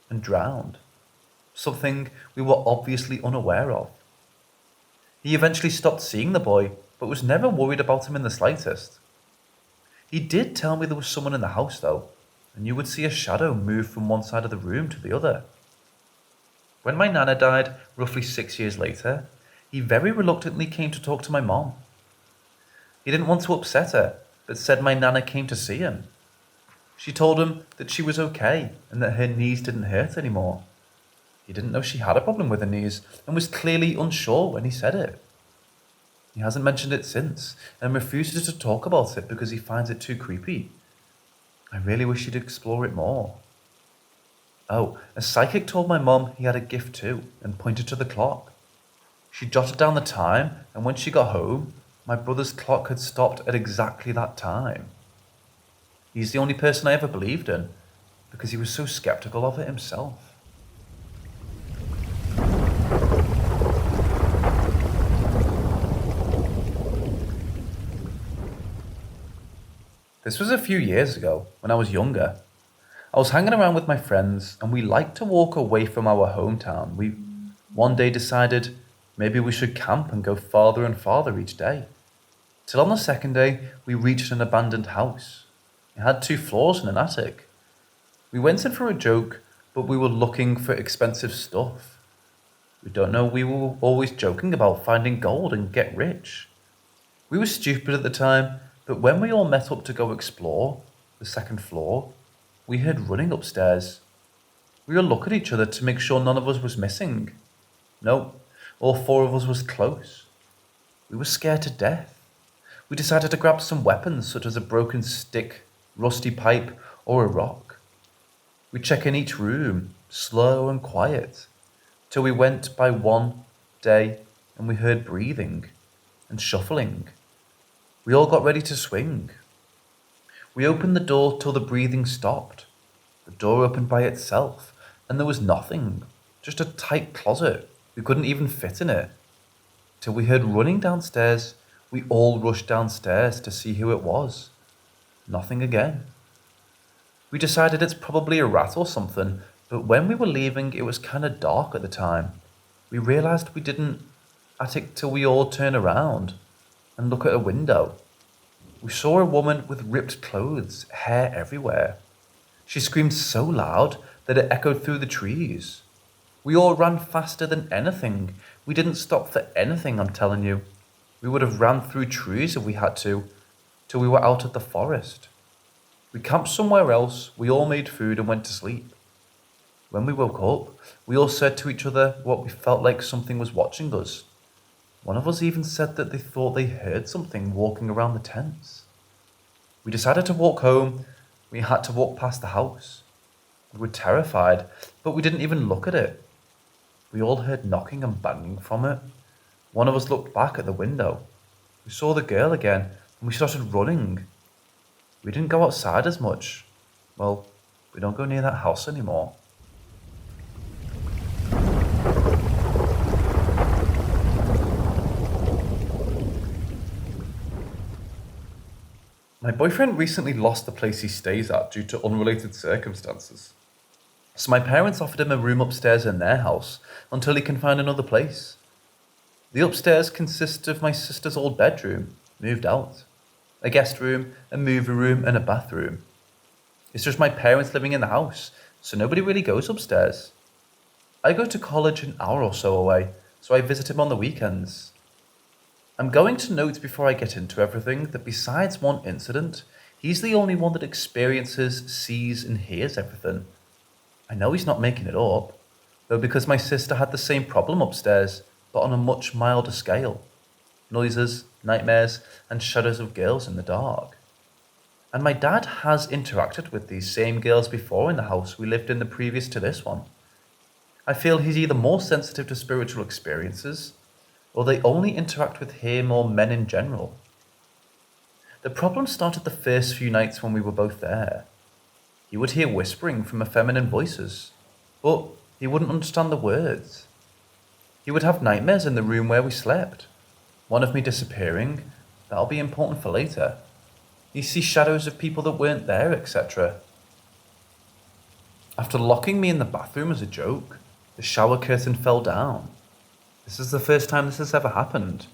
and drowned. Something we were obviously unaware of. He eventually stopped seeing the boy, but was never worried about him in the slightest. He did tell me there was someone in the house though, and you would see a shadow move from one side of the room to the other. When my nana died, roughly 6 years later, he very reluctantly came to talk to my mom. He didn't want to upset her, but said my nana came to see him. She told him that she was okay and that her knees didn't hurt anymore. He didn't know she had a problem with her knees and was clearly unsure when he said it. He hasn't mentioned it since and refuses to talk about it because he finds it too creepy. I really wish he'd explore it more. Oh, a psychic told my mum he had a gift too and pointed to the clock. She jotted down the time, and when she got home, my brother's clock had stopped at exactly that time. He's the only person I ever believed in because he was so skeptical of it himself. This was a few years ago when I was younger. I was hanging around with my friends and we liked to walk away from our hometown. We one day decided maybe we should camp and go farther and farther each day. Till on the second day we reached an abandoned house. It had 2 floors and an attic. We went in for a joke, but we were looking for expensive stuff. We don't know, we were always joking about finding gold and get rich. We were stupid at the time, but when we all met up to go explore the second floor, we heard running upstairs. We all looked at each other to make sure none of us was missing. No, all 4 of us was close. We were scared to death. We decided to grab some weapons such as a broken stick, rusty pipe, or a rock. We check in each room, slow and quiet, till we went by one day and we heard breathing and shuffling. We all got ready to swing. We opened the door till the breathing stopped. The door opened by itself, and there was nothing, just a tight closet. We couldn't even fit in it. Till we heard running downstairs. We all rushed downstairs to see who it was. Nothing again. We decided it's probably a rat or something, but when we were leaving, it was kind of dark at the time. We realized we didn't attic till we all turned around and look at a window. We saw a woman with ripped clothes, hair everywhere. She screamed so loud that it echoed through the trees. We all ran faster than anything. We didn't stop for anything, I'm telling you. We would have ran through trees if we had to, till we were out of the forest. We camped somewhere else, we all made food and went to sleep. When we woke up, we all said to each other what we felt like something was watching us. One of us even said that they thought they heard something walking around the tents. We decided to walk home. We had to walk past the house. We were terrified, but we didn't even look at it. We all heard knocking and banging from it. One of us looked back at the window. We saw the girl again, and we started running. We didn't go outside as much. Well, we don't go near that house anymore. My boyfriend recently lost the place he stays at due to unrelated circumstances. So my parents offered him a room upstairs in their house until he can find another place. The upstairs consists of my sister's old bedroom, moved out, a guest room, a movie room, and a bathroom. It's just my parents living in the house, so nobody really goes upstairs. I go to college an hour or so away, so I visit him on the weekends. I'm going to note before I get into everything that besides one incident, he's the only one that experiences, sees, and hears everything. I know he's not making it up, though, because my sister had the same problem upstairs, but on a much milder scale. Noises, nightmares, and shadows of girls in the dark. And my dad has interacted with these same girls before in the house we lived in the previous to this one. I feel he's either more sensitive to spiritual experiences, or they only interact with him or men in general. The problem started the first few nights when we were both there. He would hear whispering from feminine voices, but he wouldn't understand the words. He would have nightmares in the room where we slept. One of me disappearing, that'll be important for later. He'd see shadows of people that weren't there, etc. After locking me in the bathroom as a joke, the shower curtain fell down. This is the first time this has ever happened.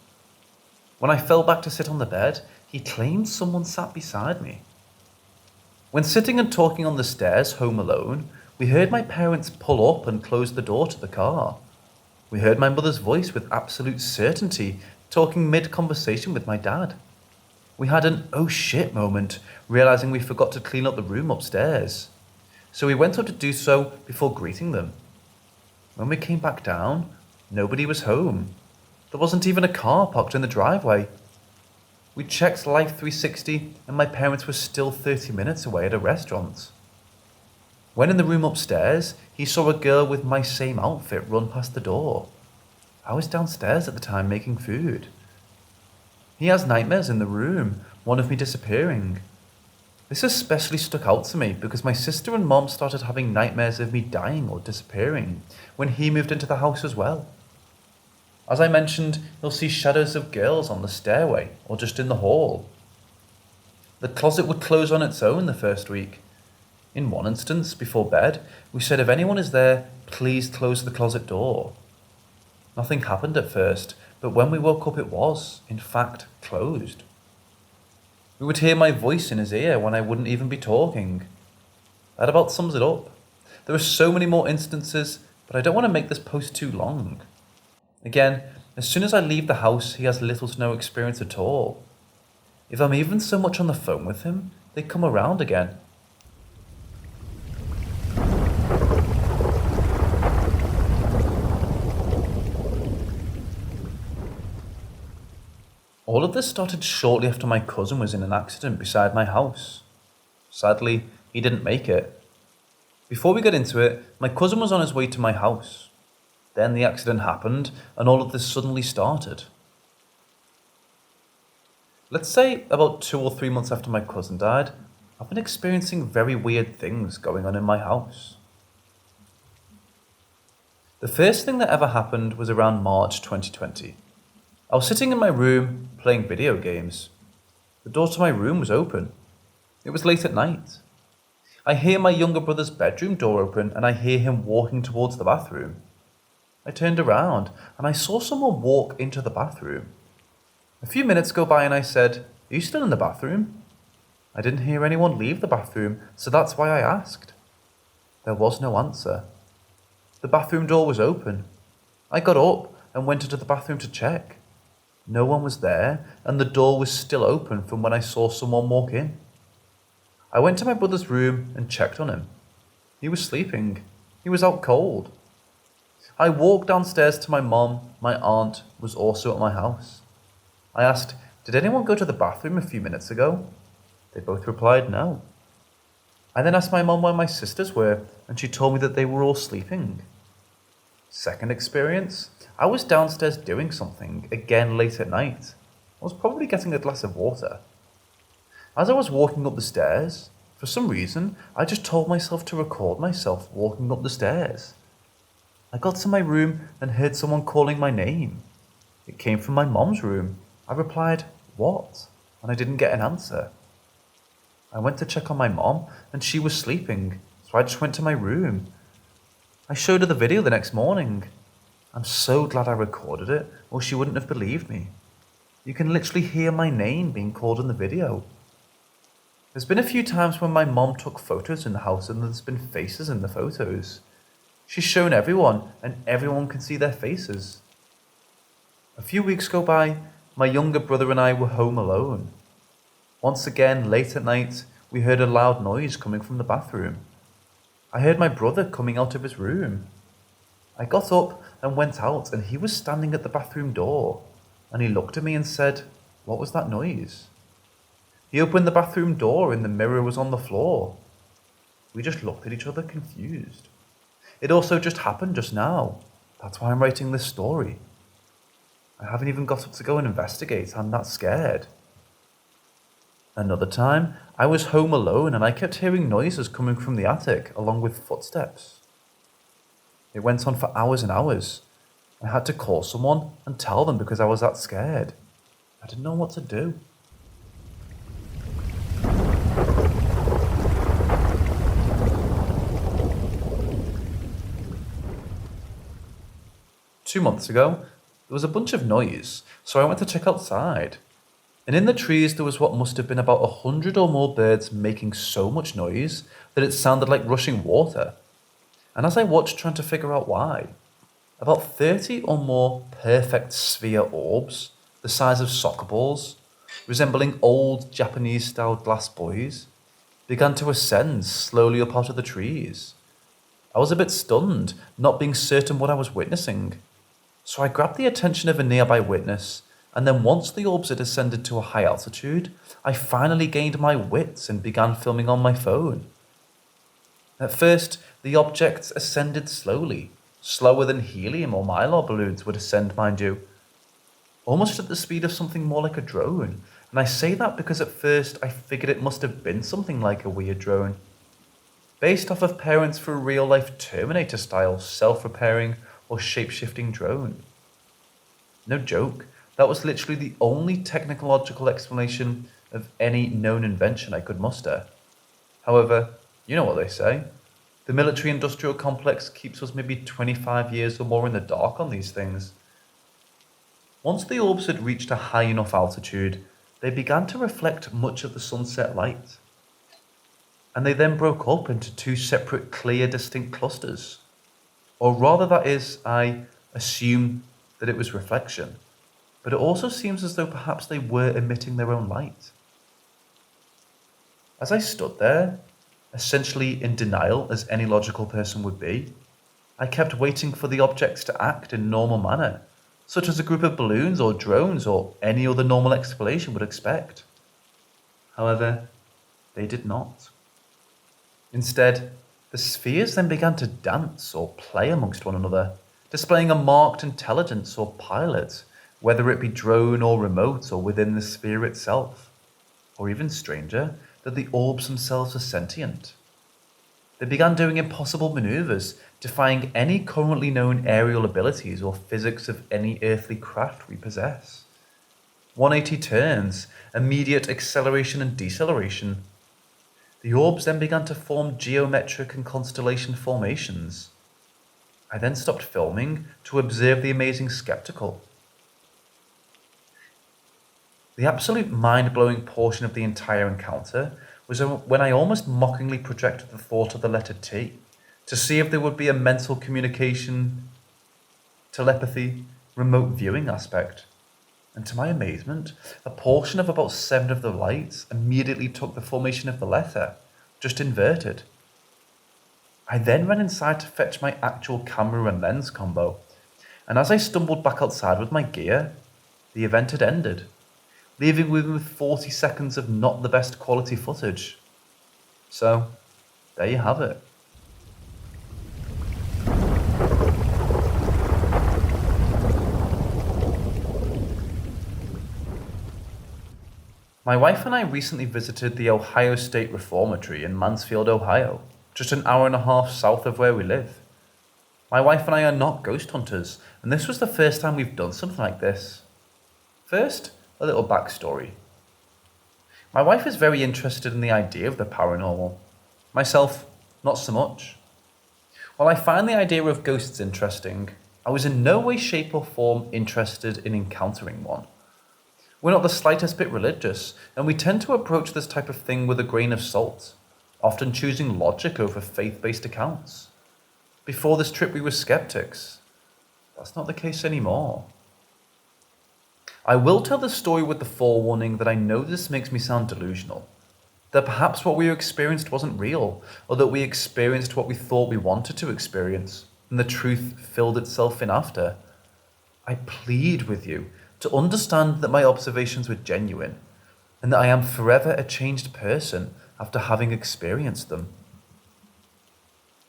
When I fell back to sit on the bed, he claimed someone sat beside me. When sitting and talking on the stairs home alone, we heard my parents pull up and close the door to the car. We heard my mother's voice with absolute certainty, talking mid-conversation with my dad. We had an oh shit moment, realizing we forgot to clean up the room upstairs. So we went up to do so before greeting them. When we came back down, nobody was home. There wasn't even a car parked in the driveway. We checked Life 360 and my parents were still 30 minutes away at a restaurant. When in the room upstairs, he saw a girl with my same outfit run past the door. I was downstairs at the time making food. He has nightmares in the room, one of me disappearing. This especially stuck out to me because my sister and mom started having nightmares of me dying or disappearing when he moved into the house as well. As I mentioned, he'll see shadows of girls on the stairway or just in the hall. The closet would close on its own the first week. In one instance, before bed, we said if anyone is there, please close the closet door. Nothing happened at first, but when we woke up it was, in fact, closed. We would hear my voice in his ear when I wouldn't even be talking. That about sums it up. There are so many more instances, but I don't want to make this post too long. Again, as soon as I leave the house, he has little to no experience at all. If I'm even so much on the phone with him, they come around again. All of this started shortly after my cousin was in an accident beside my house. Sadly, he didn't make it. Before we got into it, my cousin was on his way to my house. Then the accident happened, and all of this suddenly started. Let's say about 2 or 3 months after my cousin died, I've been experiencing very weird things going on in my house. The first thing that ever happened was around March 2020. I was sitting in my room playing video games. The door to my room was open. It was late at night. I hear my younger brother's bedroom door open and I hear him walking towards the bathroom. I turned around and I saw someone walk into the bathroom. A few minutes go by and I said, "Are you still in the bathroom?" I didn't hear anyone leave the bathroom, so that's why I asked. There was no answer. The bathroom door was open. I got up and went into the bathroom to check. No one was there and the door was still open from when I saw someone walk in. I went to my brother's room and checked on him. He was sleeping. He was out cold. I walked downstairs to my mom. My aunt was also at my house. I asked, "Did anyone go to the bathroom a few minutes ago?" They both replied no. I then asked my mom where my sisters were, and she told me that they were all sleeping. Second experience, I was downstairs doing something, again late at night. I was probably getting a glass of water. As I was walking up the stairs, for some reason, I just told myself to record myself walking up the stairs. I got to my room and heard someone calling my name. It came from my mom's room. I replied, "What?" and I didn't get an answer. I went to check on my mom and she was sleeping, so I just went to my room. I showed her the video the next morning. I'm so glad I recorded it, or she wouldn't have believed me. You can literally hear my name being called in the video. There's been a few times when my mom took photos in the house and there's been faces in the photos. She's shown everyone and everyone can see their faces. A few weeks go by, my younger brother and I were home alone. Once again, late at night, we heard a loud noise coming from the bathroom. I heard my brother coming out of his room. I got up and went out and he was standing at the bathroom door and he looked at me and said, "What was that noise?" He opened the bathroom door and the mirror was on the floor. We just looked at each other confused. It also just happened just now. That's why I'm writing this story. I haven't even got up to go and investigate. I'm that scared. Another time, I was home alone and I kept hearing noises coming from the attic along with footsteps. It went on for hours and hours. I had to call someone and tell them because I was that scared. I didn't know what to do. Two months ago, there was a bunch of noise, so I went to check outside. And in the trees there was what must have been about 100 or more birds making so much noise that it sounded like rushing water. And as I watched trying to figure out why, about 30 or more perfect sphere orbs, the size of soccer balls, resembling old Japanese-style glass buoys, began to ascend slowly up out of the trees. I was a bit stunned, not being certain what I was witnessing. So I grabbed the attention of a nearby witness, and then once the orbs had ascended to a high altitude, I finally gained my wits and began filming on my phone. At first, the objects ascended slowly, slower than helium or mylar balloons would ascend, mind you, almost at the speed of something more like a drone. And I say that because at first I figured it must have been something like a weird drone, based off of parents for a real-life Terminator-style self-repairing or shape-shifting drone. No joke, that was literally the only technological explanation of any known invention I could muster. However, you know what they say. The military-industrial complex keeps us maybe 25 years or more in the dark on these things. Once the orbs had reached a high enough altitude, they began to reflect much of the sunset light. And they then broke up into two separate clear, distinct clusters. Or rather, that is, I assume that it was reflection. But it also seems as though perhaps they were emitting their own light. As I stood there, essentially in denial as any logical person would be, I kept waiting for the objects to act in normal manner, such as a group of balloons or drones or any other normal explanation would expect. However, they did not. Instead, the spheres then began to dance or play amongst one another, displaying a marked intelligence or pilot, whether it be drone or remote or within the sphere itself. Or even stranger, that the orbs themselves were sentient. They began doing impossible maneuvers, defying any currently known aerial abilities or physics of any earthly craft we possess. 180 turns, immediate acceleration and deceleration. The orbs then began to form geometric and constellation formations. I then stopped filming to observe the amazing spectacle. The absolute mind-blowing portion of the entire encounter was when I almost mockingly projected the thought of the letter T to see if there would be a mental communication, telepathy, remote viewing aspect. And to my amazement, a portion of about 7 of the lights immediately took the formation of the letter, just inverted. I then ran inside to fetch my actual camera and lens combo, and as I stumbled back outside with my gear, the event had ended, leaving me with 40 seconds of not the best quality footage. So, there you have it. My wife and I recently visited the Ohio State Reformatory in Mansfield, Ohio, just an hour and a half south of where we live. My wife and I are not ghost hunters, and this was the first time we've done something like this. First, a little backstory. My wife is very interested in the idea of the paranormal. Myself, not so much. While I find the idea of ghosts interesting, I was in no way, shape or form interested in encountering one. We're not the slightest bit religious, and we tend to approach this type of thing with a grain of salt, often choosing logic over faith-based accounts. Before this trip we were skeptics. That's not the case anymore. I will tell the story with the forewarning that I know this makes me sound delusional, that perhaps what we experienced wasn't real, or that we experienced what we thought we wanted to experience, and the truth filled itself in after. I plead with you to understand that my observations were genuine, and that I am forever a changed person after having experienced them.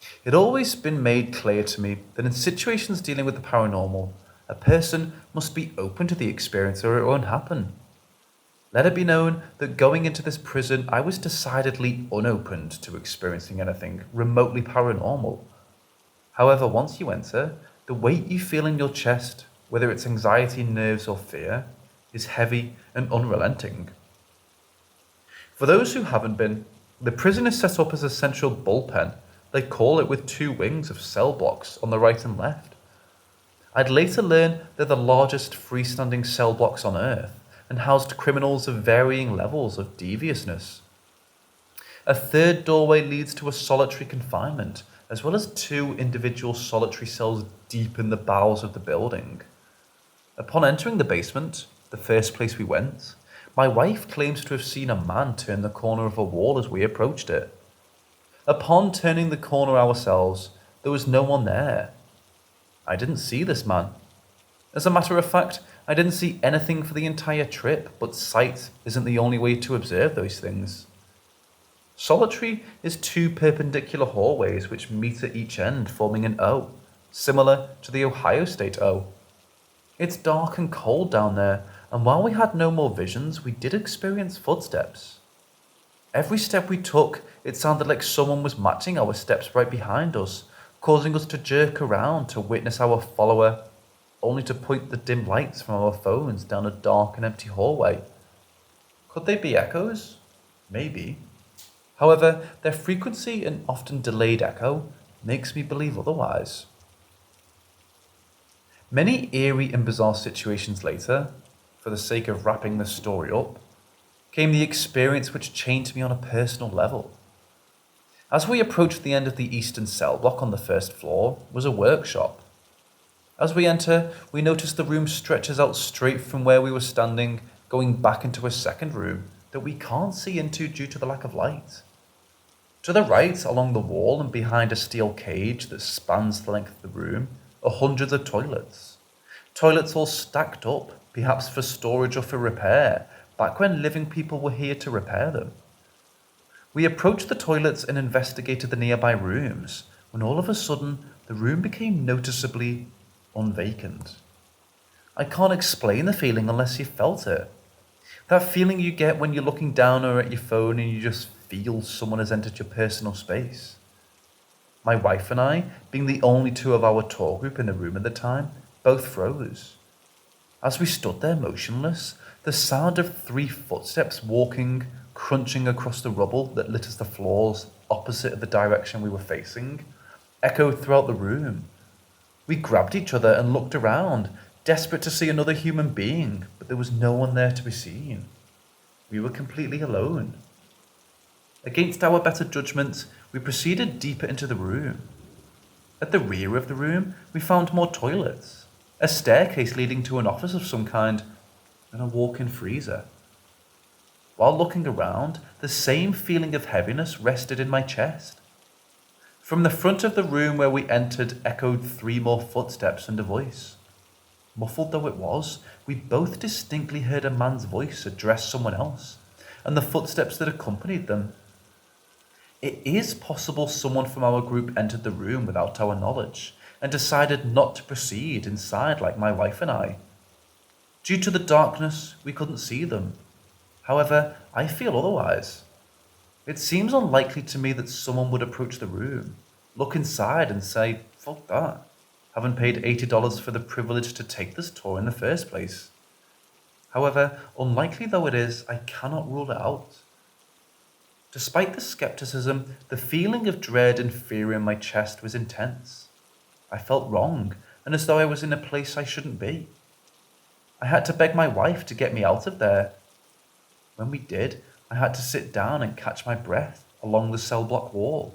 It had always been made clear to me that in situations dealing with the paranormal, a person must be open to the experience or it won't happen. Let it be known that going into this prison, I was decidedly unopened to experiencing anything remotely paranormal. However, once you enter, the weight you feel in your chest, whether it's anxiety, nerves, or fear, is heavy and unrelenting. For those who haven't been, the prison is set up as a central bullpen. They call it, with 2 wings of cell blocks on the right and left. I'd later learn they're the largest freestanding cell blocks on Earth and housed criminals of varying levels of deviousness. A 3rd doorway leads to a solitary confinement, as well as 2 individual solitary cells deep in the bowels of the building. Upon entering the basement, the first place we went, my wife claims to have seen a man turn the corner of a wall as we approached it. Upon turning the corner ourselves, there was no one there. I didn't see this man. As a matter of fact, I didn't see anything for the entire trip, but sight isn't the only way to observe those things. Solitary is 2 perpendicular hallways which meet at each end, forming an O, similar to the Ohio State O. It's dark and cold down there, and while we had no more visions, we did experience footsteps. Every step we took, it sounded like someone was matching our steps right behind us, causing us to jerk around to witness our follower, only to point the dim lights from our phones down a dark and empty hallway. Could they be echoes? Maybe. However, their frequency and often delayed echo makes me believe otherwise. Many eerie and bizarre situations later, for the sake of wrapping this story up, came the experience which changed me on a personal level. As we approached the end of the eastern cell block on the 1st floor was a workshop. As we enter, we notice the room stretches out straight from where we were standing, going back into a 2nd room that we can't see into due to the lack of light. To the right, along the wall and behind a steel cage that spans the length of the room, are hundreds of toilets. Toilets all stacked up, perhaps for storage or for repair, back when living people were here to repair them. We approached the toilets and investigated the nearby rooms, when all of a sudden the room became noticeably unvacant. I can't explain the feeling unless you felt it. That feeling you get when you're looking down or at your phone and you just feel someone has entered your personal space. My wife and I, being the only two of our tour group in the room at the time, both froze. As we stood there motionless, the sound of 3 footsteps walking, crunching across the rubble that litters the floors opposite of the direction we were facing, echoed throughout the room. We grabbed each other and looked around, desperate to see another human being, but there was no one there to be seen. We were completely alone. Against our better judgment, we proceeded deeper into the room. At the rear of the room, we found more toilets, a staircase leading to an office of some kind, and a walk-in freezer. While looking around, the same feeling of heaviness rested in my chest. From the front of the room where we entered echoed 3 more footsteps and a voice. Muffled though it was, we both distinctly heard a man's voice address someone else, and the footsteps that accompanied them. It is possible someone from our group entered the room without our knowledge, and decided not to proceed inside like my wife and I. Due to the darkness, we couldn't see them. However, I feel otherwise. It seems unlikely to me that someone would approach the room, look inside and say, "Fuck that. Haven't paid $80 for the privilege to take this tour in the first place." However, unlikely though it is, I cannot rule it out. Despite the skepticism, the feeling of dread and fear in my chest was intense. I felt wrong, and as though I was in a place I shouldn't be. I had to beg my wife to get me out of there. When we did, I had to sit down and catch my breath along the cell block wall.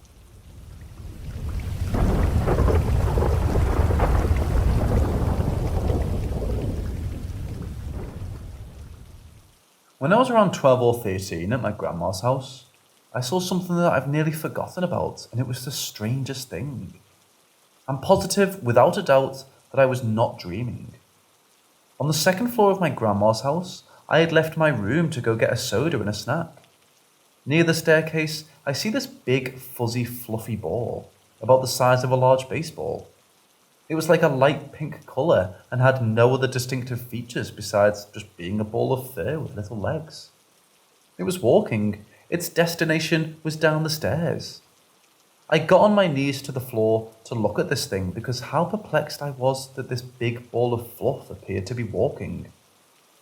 When I was around 12 or 13 at my grandma's house, I saw something that I've nearly forgotten about, and it was the strangest thing. I'm positive, without a doubt, that I was not dreaming. On the 2nd floor of my grandma's house, I had left my room to go get a soda and a snack. Near the staircase, I see this big, fuzzy, fluffy ball, about the size of a large baseball. It was like a light pink colour and had no other distinctive features besides just being a ball of fur with little legs. It was walking. Its destination was down the stairs. I got on my knees to the floor to look at this thing because how perplexed I was that this big ball of fluff appeared to be walking.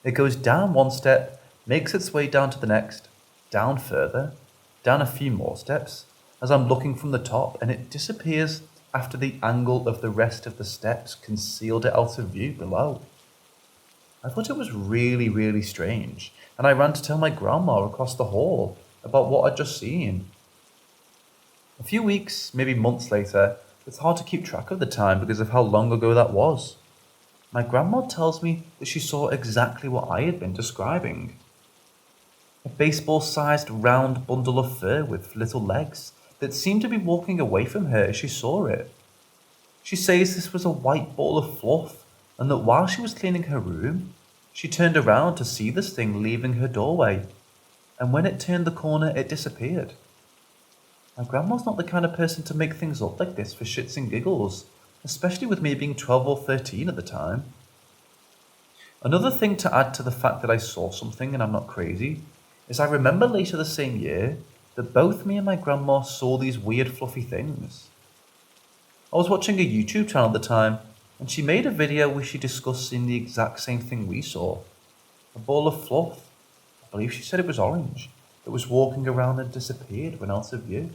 It goes down 1 step, makes its way down to the next, down further, down a few more steps, as I'm looking from the top, and it disappears after the angle of the rest of the steps concealed it out of view below. I thought it was really, really strange, and I ran to tell my grandma across the hall about what I'd just seen. A few weeks, maybe months later, it's hard to keep track of the time because of how long ago that was. My grandma tells me that she saw exactly what I had been describing. A baseball-sized round bundle of fur with little legs that seemed to be walking away from her as she saw it. She says this was a white ball of fluff, and that while she was cleaning her room, she turned around to see this thing leaving her doorway, and when it turned the corner, it disappeared. My grandma's not the kind of person to make things up like this for shits and giggles, especially with me being 12 or 13 at the time. Another thing to add to the fact that I saw something and I'm not crazy, is I remember later the same year that both me and my grandma saw these weird fluffy things. I was watching a YouTube channel at the time, and she made a video where she discussed seeing the exact same thing we saw. A ball of fluff, I believe she said it was orange, that was walking around and disappeared when out of view.